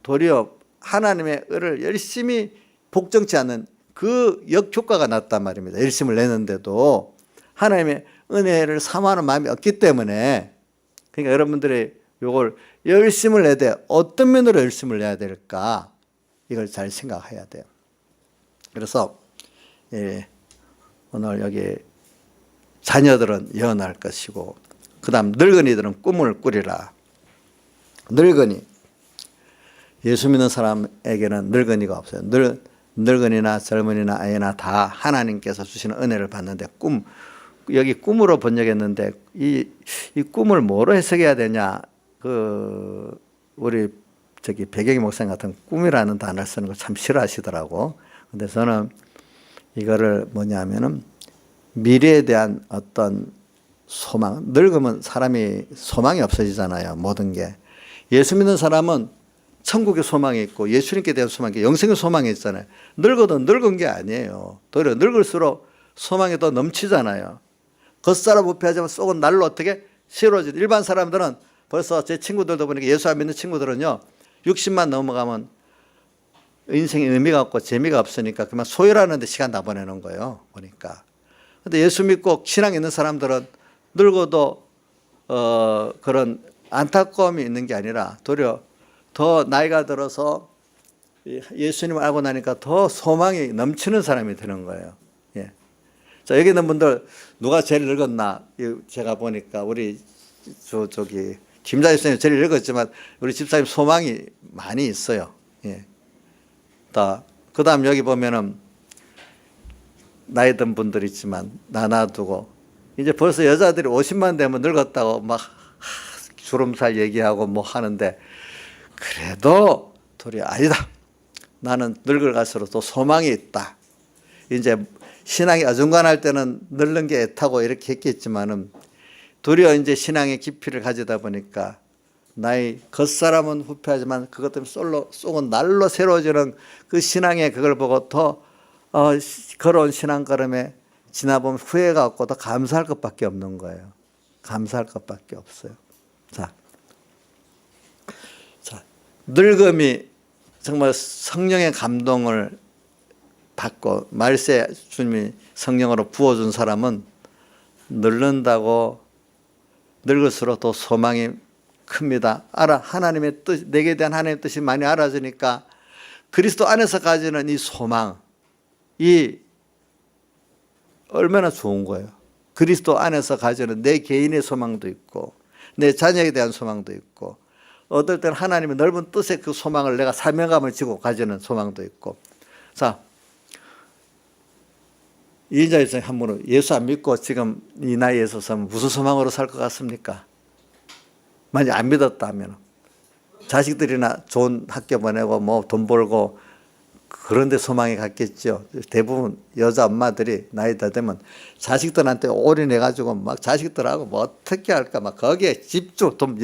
도리어 하나님의 의를 열심히 복종치 않는 그 역효과가 났단 말입니다. 열심을 내는데도 하나님의 은혜를 사모하는 마음이 없기 때문에. 그러니까 여러분들이 이걸 열심을 내야 돼. 어떤 면으로 열심을 내야 될까? 이걸 잘 생각해야 돼요. 그래서 오늘 여기 자녀들은 예언할 것이고, 그 다음 늙은이들은 꿈을 꾸리라. 늙은이, 예수 믿는 사람에게는 늙은이가 없어요. 늙은이나 젊은이나 아이나 다 하나님께서 주시는 은혜를 받는데, 여기 꿈으로 번역했는데 이 꿈을 뭐로 해석해야 되냐? 우리 배경희 목사님 같은 꿈이라는 단어를 쓰는 걸 참 싫어하시더라고. 근데 저는 이거를 뭐냐면은 미래에 대한 어떤 소망. 늙으면 사람이 소망이 없어지잖아요. 모든 게. 예수 믿는 사람은 천국의 소망이 있고 예수님께 대한 소망이, 영생의 소망이 있잖아요. 늙어도 늙은 게 아니에요. 오히려 늙을수록 소망이 더 넘치잖아요. 겉사람 부패하지만 속은 날로 어떻게 새로워지죠. 일반 사람들은 벌써 제 친구들도 보니까 예수 안 믿는 친구들은요, 60만 넘어가면 인생에 의미가 없고 재미가 없으니까 그만 소유라는 데 시간 다 보내는 거예요. 보니까. 근데 예수 믿고 신앙 있는 사람들은 늙어도 그런 안타까움이 있는 게 아니라 도리어 더 나이가 들어서 예수님을 알고 나니까 더 소망이 넘치는 사람이 되는 거예요. 예. 자, 여기 있는 분들 누가 제일 늙었나? 제가 보니까 우리 김자 집사님 제일 늙었지만 우리 집사님 소망이 많이 있어요. 예. 그 다음 여기 보면은 나이 든 분들 있지만 놔두고 이제 벌써 여자들이 50만 되면 늙었다고 막 주름살 얘기하고 뭐 하는데, 그래도 도리어 아니다. 나는 늙어갈수록 또 소망이 있다. 이제 신앙이 어중간할 때는 늙는 게 애타고 이렇게 했겠지만은 도리어 이제 신앙의 깊이를 가지다 보니까 나의 겉사람은 후패하지만 그것 때문에 속은 날로 새로워지는 그 신앙의 그걸 보고 더 걸어온 신앙 걸음에 지나보면 후회가 없고 더 감사할 것밖에 없는 거예요. 감사할 것밖에 없어요. 자, 늙음이 정말 성령의 감동을 받고 말세 주님이 성령으로 부어준 사람은 늙는다고 늙을수록 더 소망이 큽니다. 하나님의 뜻, 내게 대한 하나님의 뜻이 많이 알아지니까 그리스도 안에서 가지는 이 소망, 이 얼마나 좋은 거예요. 그리스도 안에서 가지는 내 개인의 소망도 있고 내 자녀에 대한 소망도 있고 어떨 때는 하나님의 넓은 뜻의 그 소망을 내가 사명감을 지고 가지는 소망도 있고. 자, 이인자 일생 한 분은 예수 안 믿고 지금 이 나이에 있어서는 무슨 소망으로 살 것 같습니까? 만약 안 믿었다면 자식들이나 좋은 학교 보내고 뭐 돈 벌고 그런 데 소망이 갔겠죠. 대부분 여자 엄마들이 나이 다 되면 자식들한테 올인해가지고 막 자식들하고 뭐 어떻게 할까 막 거기에 집중, 돈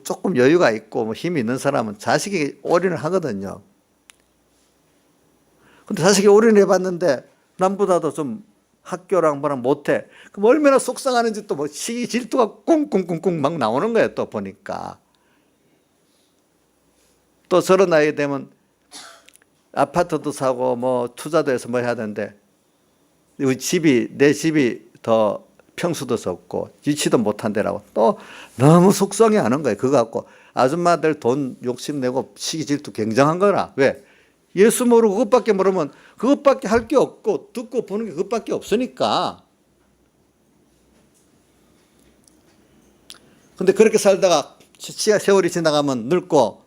조금 여유가 있고 뭐 힘이 있는 사람은 자식이 올인을 하거든요. 근데 자식이 올인해 봤는데 남보다도 좀 학교랑 뭐랑 못해. 그럼 얼마나 속상하는지 또 뭐 시기 질투가 꿍꿍꿍꿍 막 나오는 거예요. 또 보니까. 또 저런 나이 되면 아파트도 사고 뭐 투자도 해서 뭐 해야 되는데 내 집이 더 평수도 적고 유치도 못한 데라고 또 너무 속상해하는 거예요. 그거 갖고 아줌마들 돈 욕심내고 시기 질투 굉장한 거라. 왜? 예수 모르고 그것밖에 모르면 그것밖에 할 게 없고 듣고 보는 게 그것밖에 없으니까. 근데 그렇게 살다가 세월이 지나가면 늙고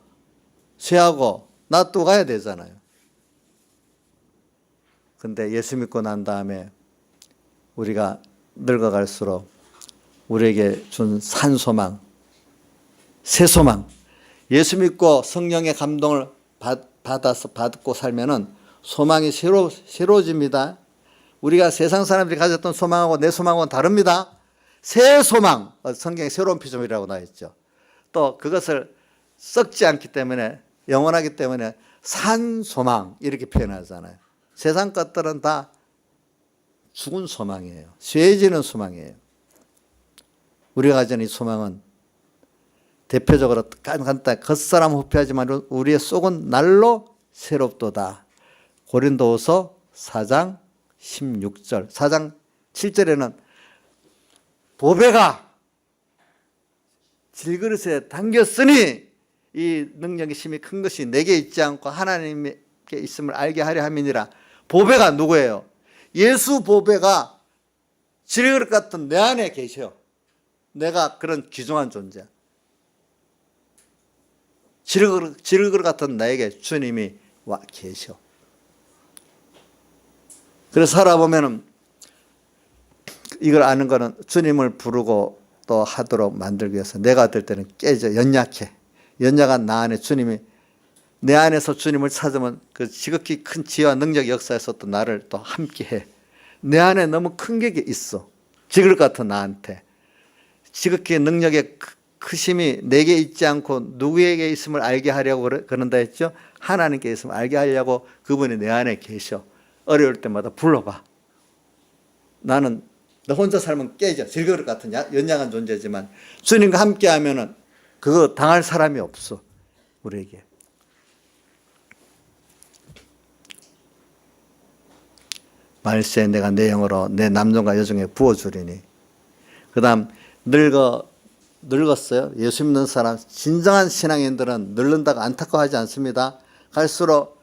쇠하고 놔두고 가야 되잖아요. 근데 예수 믿고 난 다음에 우리가 늙어갈수록 우리에게 준 산 소망, 새 소망, 예수 믿고 성령의 감동을 받고 살면은 소망이 새로워집니다. 우리가 세상 사람들이 가졌던 소망하고 내 소망하고는 다릅니다. 새 소망, 성경에 새로운 피조물이라고 나와 있죠. 또 그것을 썩지 않기 때문에 영원하기 때문에 산 소망 이렇게 표현하잖아요. 세상 것들은 다 죽은 소망이에요. 쇠해지는 소망이에요. 우리가 가진 이 소망은 대표적으로 간단히 겉사람 후패하지만 우리의 속은 날로 새롭도다. 고린도후서 4장 16절 4장 7절에는 보배가 질그릇에 담겼으니 이 능력이 심히 큰 것이 내게 있지 않고 하나님께 있음을 알게 하려 함이니라. 보배가 누구예요? 예수 보배가 질그릇 같은 내 안에 계셔. 내가 그런 귀중한 존재. 질그릇 같은 나에게 주님이 와 계셔. 그래서 살아보면은 이걸 아는 거는 주님을 부르고 또 하도록 만들기 위해서 내가 어떨 때는 깨져 연약해. 연약한 나 안에 주님이 내 안에서 주님을 찾으면 그 지극히 큰 지혜와 능력 역사에서 또 나를 또 함께해. 내 안에 너무 큰 게 있어. 질그릇 같은 나한테. 지극히 능력의 크심이 내게 있지 않고 누구에게 있음을 알게 하려고 그런다 했죠. 하나님께 있음을 알게 하려고 그분이 내 안에 계셔. 어려울 때마다 불러봐. 나는 너 혼자 살면 깨져. 질그릇 같은 연약한 존재지만 주님과 함께 하면은 그거 당할 사람이 없어. 우리에게. 말세 내가 내 영으로 내 남종과 여종에 부어주리니. 그 다음 늙었어요. 예수 믿는 사람 진정한 신앙인들은 늙는다고 안타까워하지 않습니다. 갈수록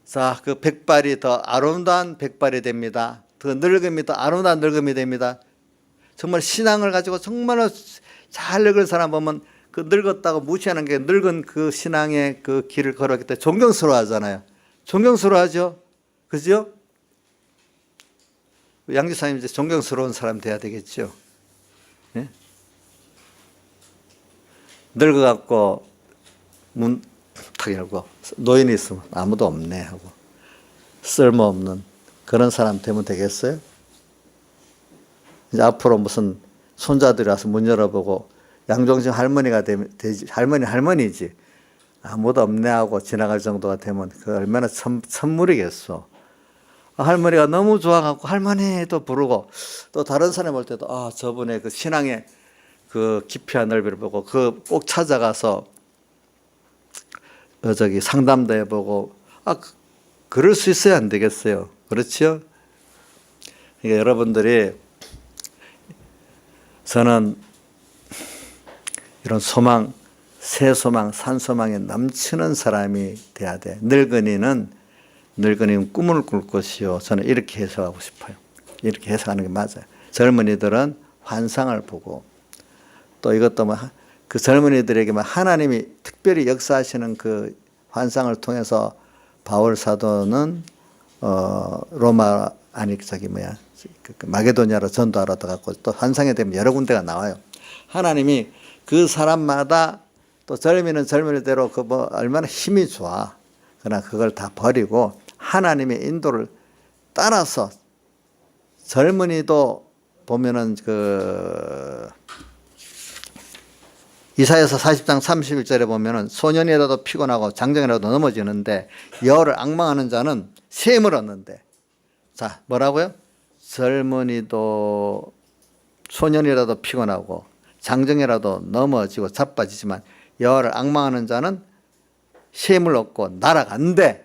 자, 그 백발이 더 아름다운 백발이 됩니다. 그 늙음이 더 아름다운 늙음이 됩니다. 정말 신앙을 가지고 정말로 잘 늙은 사람 보면 그 늙었다고 무시하는 게 늙은 그 신앙의 그 길을 걸었기 때문에 존경스러워 하잖아요. 존경스러워 하죠. 그죠? 양지사님 이제 존경스러운 사람 돼야 되겠죠. 예? 늙어갖고 문 탁 열고 노인이 있으면 아무도 없네 하고 쓸모없는 그런 사람 되면 되겠어요? 이제 앞으로 무슨 손자들이 와서 문 열어보고 양종신 할머니가 되지 할머니지 아무도 없네 하고 지나갈 정도가 되면 그 얼마나 선물이겠어. 할머니가 너무 좋아갖고 할머니도 부르고 또 다른 사람 볼 때도 아 저분의 그 신앙의 그 깊이와 넓이를 보고 그 꼭 찾아가서 저기 상담도 해보고 그럴 수 있어야 안 되겠어요. 그렇죠? 그러니까 여러분들이 저는 이런 소망, 새 소망, 산 소망에 넘치는 사람이 돼야 돼. 늙은이는 꿈을 꿀 것이요. 저는 이렇게 해석하고 싶어요. 이렇게 해석하는 게 맞아요. 젊은이들은 환상을 보고 또 이것도 뭐 그 젊은이들에게 하나님이 특별히 역사하시는 그 환상을 통해서 바울 사도는 로마 아니 저기 뭐야 마게도냐로 전도하러 들어갔고 또 환상에 되면 여러 군데가 나와요. 하나님이 그 사람마다 또 젊이는 젊은이대로 그 뭐 얼마나 힘이 좋아. 그러나 그걸 다 버리고 하나님의 인도를 따라서 젊은이도 보면은 그 이사야서 40장 31절에 보면은 소년이라도 피곤하고 장정이라도 넘어지는데 여호와를 앙망하는 자는 셈을 얻는데 자 뭐라고요? 젊은이도 소년이라도 피곤하고 장정이라도 넘어지고 자빠지지만 여호와를 앙망하는 자는 셈을 얻고 날아간대.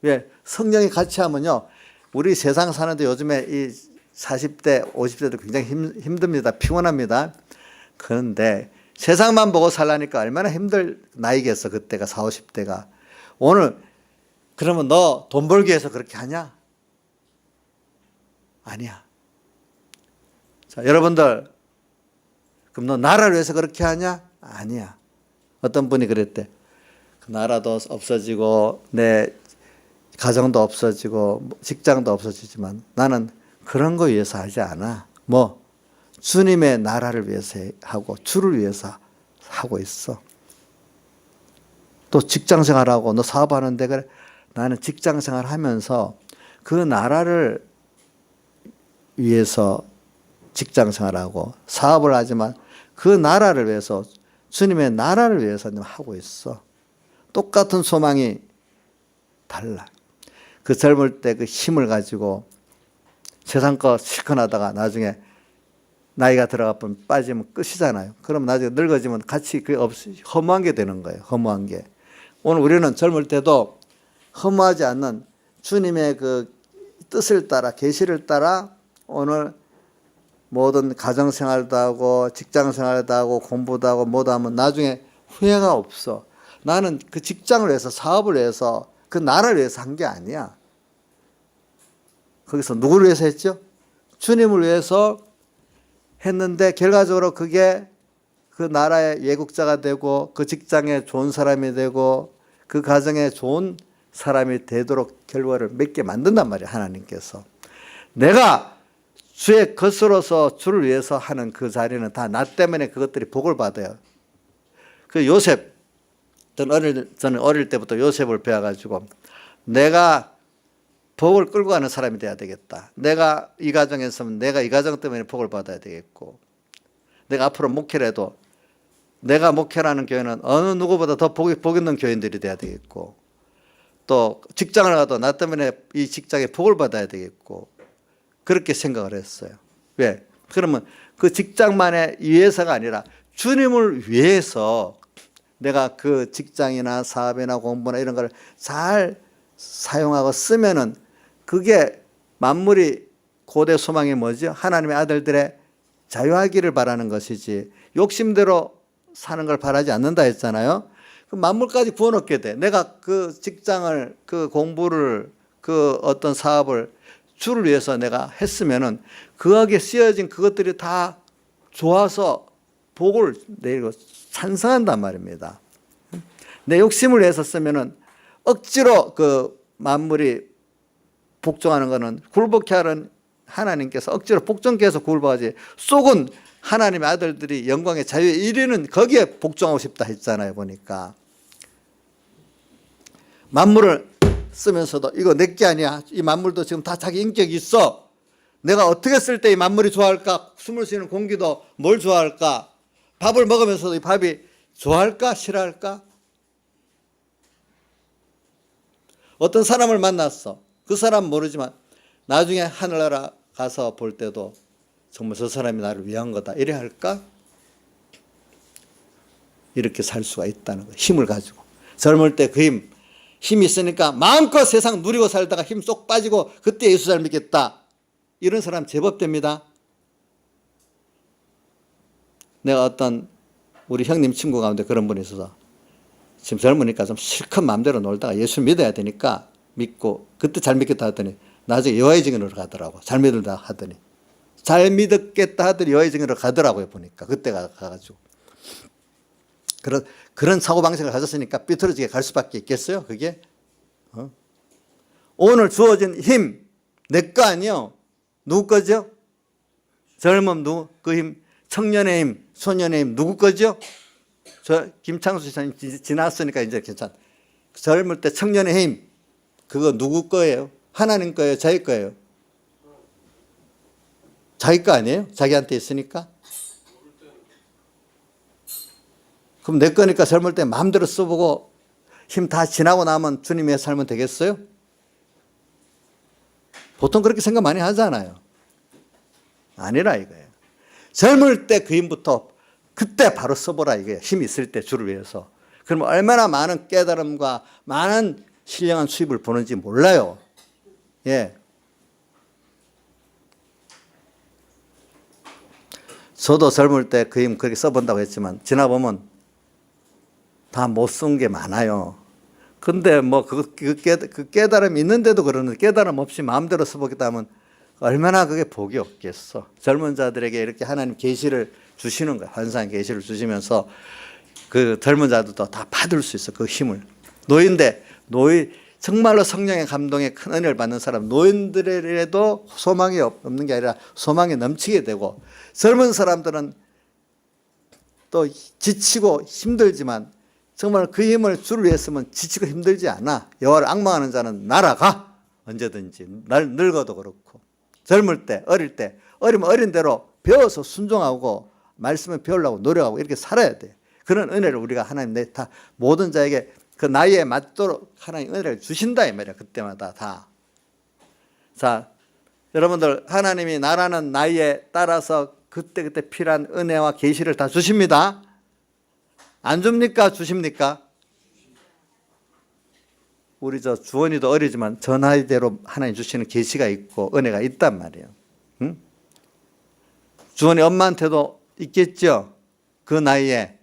왜? 성령이 같이 하면요. 우리 세상 사는데 요즘에 이 40대, 50대도 굉장히 힘듭니다. 피곤합니다. 그런데 세상만 보고 살라니까 얼마나 힘들 나이겠어. 그때가 40, 50대가. 오늘 그러면 너 돈 벌기 위해서 그렇게 하냐? 아니야. 자, 여러분들 그럼 너 나라를 위해서 그렇게 하냐? 아니야. 어떤 분이 그랬대. 그 나라도 없어지고 내 가정도 없어지고 직장도 없어지지만 나는 그런 거 위해서 하지 않아. 뭐 주님의 나라를 위해서 하고 주를 위해서 하고 있어. 또 직장 생활하고 너 사업하는데 그래. 나는 직장 생활하면서 그 나라를 위해서 직장 생활하고 사업을 하지만 그 나라를 위해서 주님의 나라를 위해서 하고 있어. 똑같은 소망이 달라. 그 젊을 때 그 힘을 가지고 세상 거 실컷 하다가 나중에 나이가 들어가면 빠지면 끝이잖아요. 그럼 나중에 늙어지면 같이 그게 허무한 게 되는 거예요. 허무한 게. 오늘 우리는 젊을 때도 허무하지 않는 주님의 그 뜻을 따라 계시를 따라 오늘 모든 가정생활도 하고 직장생활도 하고 공부도 하고 뭐도 하면 나중에 후회가 없어. 나는 그 직장을 위해서 사업을 위해서 그 나라를 위해서 한 게 아니야. 거기서 누구를 위해서 했죠? 주님을 위해서 했는데 결과적으로 그게 그 나라의 예국자가 되고 그 직장에 좋은 사람이 되고 그 가정에 좋은 사람이 되도록 결과를 맺게 만든단 말이야. 하나님께서. 내가 주의 것으로서 주를 위해서 하는 그 자리는 다 나 때문에 그것들이 복을 받아요. 그 요셉, 저는 어릴 때부터 요셉을 배워가지고 내가 복을 끌고 가는 사람이 돼야 되겠다. 내가 이 가정에 있으면 내가 이 가정 때문에 복을 받아야 되겠고 내가 앞으로 목회를 해도 내가 목회라는 교회는 어느 누구보다 더 복 있는 교인들이 돼야 되겠고 또 직장을 가도 나 때문에 이 직장에 복을 받아야 되겠고 그렇게 생각을 했어요. 왜? 그러면 그 직장만의 위해서가 아니라 주님을 위해서 내가 그 직장이나 사업이나 공부나 이런 걸 잘 사용하고 쓰면은 그게 만물이 고대 소망이 뭐죠? 하나님의 아들들의 자유하기를 바라는 것이지 욕심대로 사는 걸 바라지 않는다 했잖아요. 그 만물까지 구원받게 돼. 내가 그 직장을 그 공부를 그 어떤 사업을 주를 위해서 내가 했으면은 그하게 쓰여진 그것들이 다 좋아서 복을 내리고 찬성한단 말입니다. 내 욕심을 위해서 쓰면은 억지로 그 만물이 복종하는 것은 굴복케 하는 하나님께서 억지로 복종케 해서 굴복하지 속은 하나님의 아들들이 영광의 자유에 이르는 거기에 복종하고 싶다 했잖아요. 보니까 만물을 쓰면서도 이거 내게 아니야. 이 만물도 지금 다 자기 인격이 있어. 내가 어떻게 쓸 때 이 만물이 좋아할까? 숨을 쉬는 공기도 뭘 좋아할까? 밥을 먹으면서도 이 밥이 좋아할까? 싫어할까? 어떤 사람을 만났어. 그 사람 모르지만 나중에 하늘나라 가서 볼 때도 정말 저 사람이 나를 위한 거다. 이래 할까? 이렇게 살 수가 있다는 거예요. 힘을 가지고. 젊을 때 그 힘이 있으니까 마음껏 세상 누리고 살다가 힘 쏙 빠지고 그때 예수 잘 믿겠다. 이런 사람 제법 됩니다. 내가 어떤 우리 형님 친구 가운데 그런 분이 있어서 지금 젊으니까 좀 실컷 마음대로 놀다가 예수 믿어야 되니까 믿고 그때 잘 믿겠다 하더니 나중에 여호와의 증인으로 가더라고. 잘 믿는다 하더니 잘 믿었겠다 하더니 여의정으로 가더라고요. 보니까 그때 가가지고 그런 사고방식을 가졌으니까 삐뚤어지게 갈 수밖에 있겠어요. 그게 오늘 주어진 힘 내 거 아니요. 누구 거죠? 젊음 누구? 그 힘 청년의 힘 소년의 힘 누구 거죠? 저 김창수 지사님 지났으니까 이제 괜찮아. 젊을 때 청년의 힘 그거 누구 거예요? 하나님 거예요? 자기 거예요? 자기 거 아니에요? 자기한테 있으니까? 그럼 내 거니까 젊을 때 마음대로 써보고 힘 다 지나고 나면 주님의 살면 되겠어요? 보통 그렇게 생각 많이 하잖아요. 아니라 이거예요. 젊을 때 그 힘부터 그때 바로 써보라 이거예요. 힘이 있을 때 주를 위해서. 그러면 얼마나 많은 깨달음과 많은 신령한 수입을 보는지 몰라요. 예. 저도 젊을 때 그 힘 그렇게 써본다고 했지만 지나보면 다 못 쓴 게 많아요. 근데 뭐 그 깨달음이 있는데도 그러는데 깨달음 없이 마음대로 써보겠다 하면 얼마나 그게 복이 없겠어. 젊은 자들에게 이렇게 하나님 계시를 주시는 거야. 환상 계시를 주시면서 그 젊은 자들도 다 받을 수 있어. 그 힘을. 정말로 성령의 감동에 큰 은혜를 받는 사람 노인들에도 소망이 없는 게 아니라 소망이 넘치게 되고 젊은 사람들은 또 지치고 힘들지만 정말 그 힘을 주를 위해 쓰면 지치고 힘들지 않아. 여호와를 앙망하는 자는 날아가. 언제든지 늙어도 그렇고 젊을 때 어릴 때 어리면 어린 대로 배워서 순종하고 말씀을 배우려고 노력하고 이렇게 살아야 돼. 그런 은혜를 우리가 하나님 다 모든 자에게 그 나이에 맞도록 하나님 은혜를 주신다 이 말이야. 그때마다 다. 자, 여러분들 하나님이 나라는 나이에 따라서 그때그때 필요한 은혜와 계시를 다 주십니다. 안 줍니까? 주십니까? 우리 저 주원이도 어리지만 저 나이대로 하나님 주시는 계시가 있고 은혜가 있단 말이에요. 응? 주원이 엄마한테도 있겠죠. 그 나이에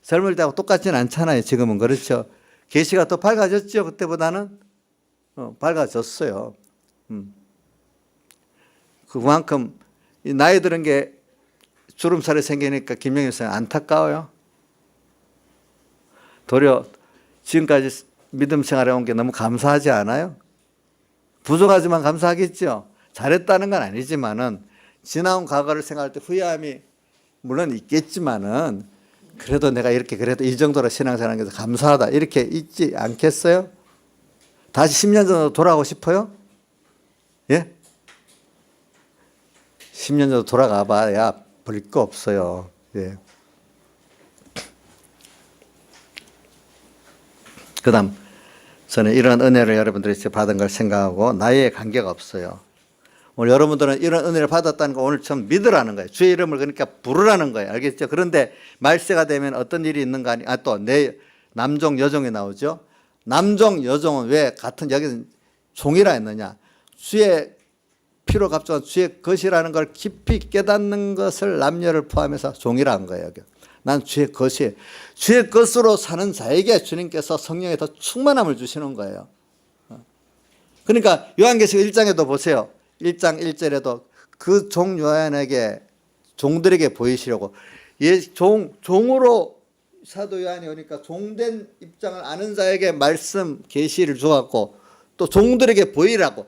젊을 때하고 똑같지는 않잖아요. 지금은 그렇죠. 계시가 더 밝아졌죠. 그때보다는 밝아졌어요. 그만큼 이 나이 들은 게 주름살이 생기니까 김영일 선생님 안타까워요. 도리어 지금까지 믿음 생활해 온 게 너무 감사하지 않아요? 부족하지만 감사하겠죠. 잘했다는 건 아니지만은 지나온 과거를 생각할 때 후회함이 물론 있겠지만은 그래도 내가 이렇게 그래도 이 정도로 신앙생활하는 게 감사하다 이렇게 있지 않겠어요? 다시 10년 전으로 돌아가고 싶어요? 예? 10년 전으로 돌아가 봐야 볼 거 없어요. 예. 그 다음 저는 이런 은혜를 여러분들이 받은 걸 생각하고 나이에 관계가 없어요. 오늘 여러분들은 이런 은혜를 받았다는 거 오늘 처음 믿으라는 거예요. 주의 이름을 그러니까 부르라는 거예요. 알겠죠? 그런데 말세가 되면 어떤 일이 있는가 하니 또 내 남종 여종이 나오죠. 남종 여종은 왜 같은 여기는 종이라 했느냐. 주의 피로 값조한 주의 것이라는 걸 깊이 깨닫는 것을 남녀를 포함해서 종이라 한 거예요. 여기. 난 주의 것이 주의 것으로 사는 자에게 주님께서 성령의 더 충만함을 주시는 거예요. 그러니까 요한계시록 1장에도 보세요. 1장 1절에도 그 종 요한에게 종들에게 보이시려고 종으로 사도 요한이 오니까 종된 입장을 아는 자에게 말씀 계시를 주었고 또 종들에게 보이라고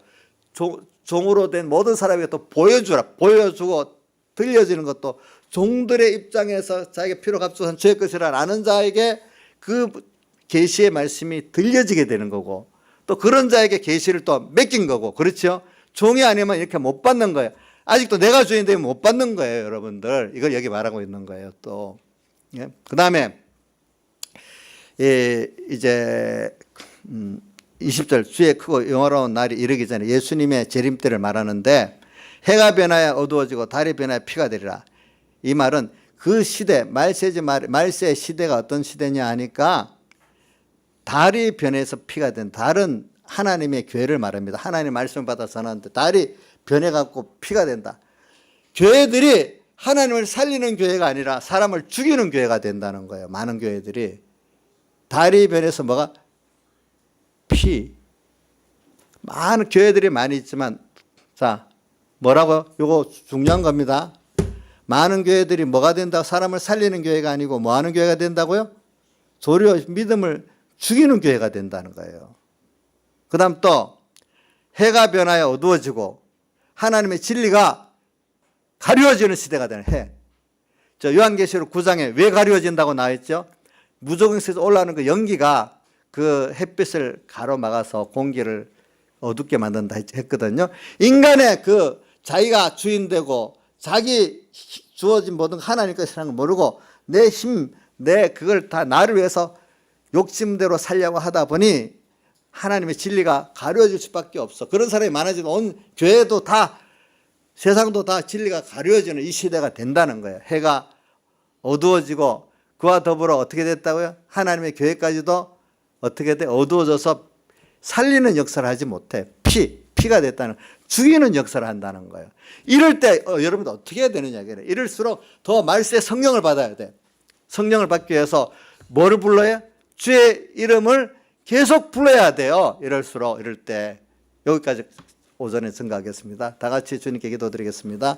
종으로 된 모든 사람에게 또 보여주고 들려지는 것도 종들의 입장에서 자기가 피로 값조한 주의 것이라 아는 자에게 그 계시의 말씀이 들려지게 되는 거고 또 그런 자에게 계시를 또 맡긴 거고 그렇죠? 종이 아니면 이렇게 못 받는 거예요. 아직도 내가 주인 되면 못 받는 거예요, 여러분들. 이걸 여기 말하고 있는 거예요, 또. 예? 그 다음에 이제 20절 주의 크고 영화로운 날이 이르기 전에 예수님의 재림때를 말하는데 해가 변하여 어두워지고 달이 변하여 피가 되리라. 이 말은 그 시대 말세의 시대가 어떤 시대냐 하니까 달이 변해서 피가 된 달은 하나님의 교회를 말합니다. 하나님 말씀을 받아 전하는데 달이 변해갖고 피가 된다. 교회들이 하나님을 살리는 교회가 아니라 사람을 죽이는 교회가 된다는 거예요. 많은 교회들이. 달이 변해서 뭐가? 피. 많은 교회들이 많이 있지만 자 뭐라고? 요거 중요한 겁니다. 많은 교회들이 뭐가 된다고? 사람을 살리는 교회가 아니고 뭐 하는 교회가 된다고요? 도리어 믿음을 죽이는 교회가 된다는 거예요. 그 다음 또 해가 변하여 어두워지고 하나님의 진리가 가려워지는 시대가 되는 해. 저 요한계시록 9장에 왜 가려워진다고 나와있죠? 무조건에서 올라오는 그 연기가 그 햇빛을 가로막아서 공기를 어둡게 만든다 했거든요. 인간의 그 자기가 주인되고 자기 주어진 모든 하나님 것이라는 걸 모르고 내 힘, 내 그걸 다 나를 위해서 욕심대로 살려고 하다 보니 하나님의 진리가 가려워질 수밖에 없어. 그런 사람이 많아지면 온 교회도 다 세상도 다 진리가 가려워지는 이 시대가 된다는 거예요. 해가 어두워지고 그와 더불어 어떻게 됐다고요? 하나님의 교회까지도 어떻게 돼? 어두워져서 살리는 역사를 하지 못해. 피가 됐다는, 죽이는 역사를 한다는 거예요. 이럴 때 여러분들 어떻게 해야 되느냐. 이럴수록 더 말세 성령을 받아야 돼. 성령을 받기 위해서 뭐를 불러야? 주의 이름을 계속 불러야 돼요. 이럴수록 이럴 때. 여기까지 오전에 증거하겠습니다. 다 같이 주님께 기도드리겠습니다.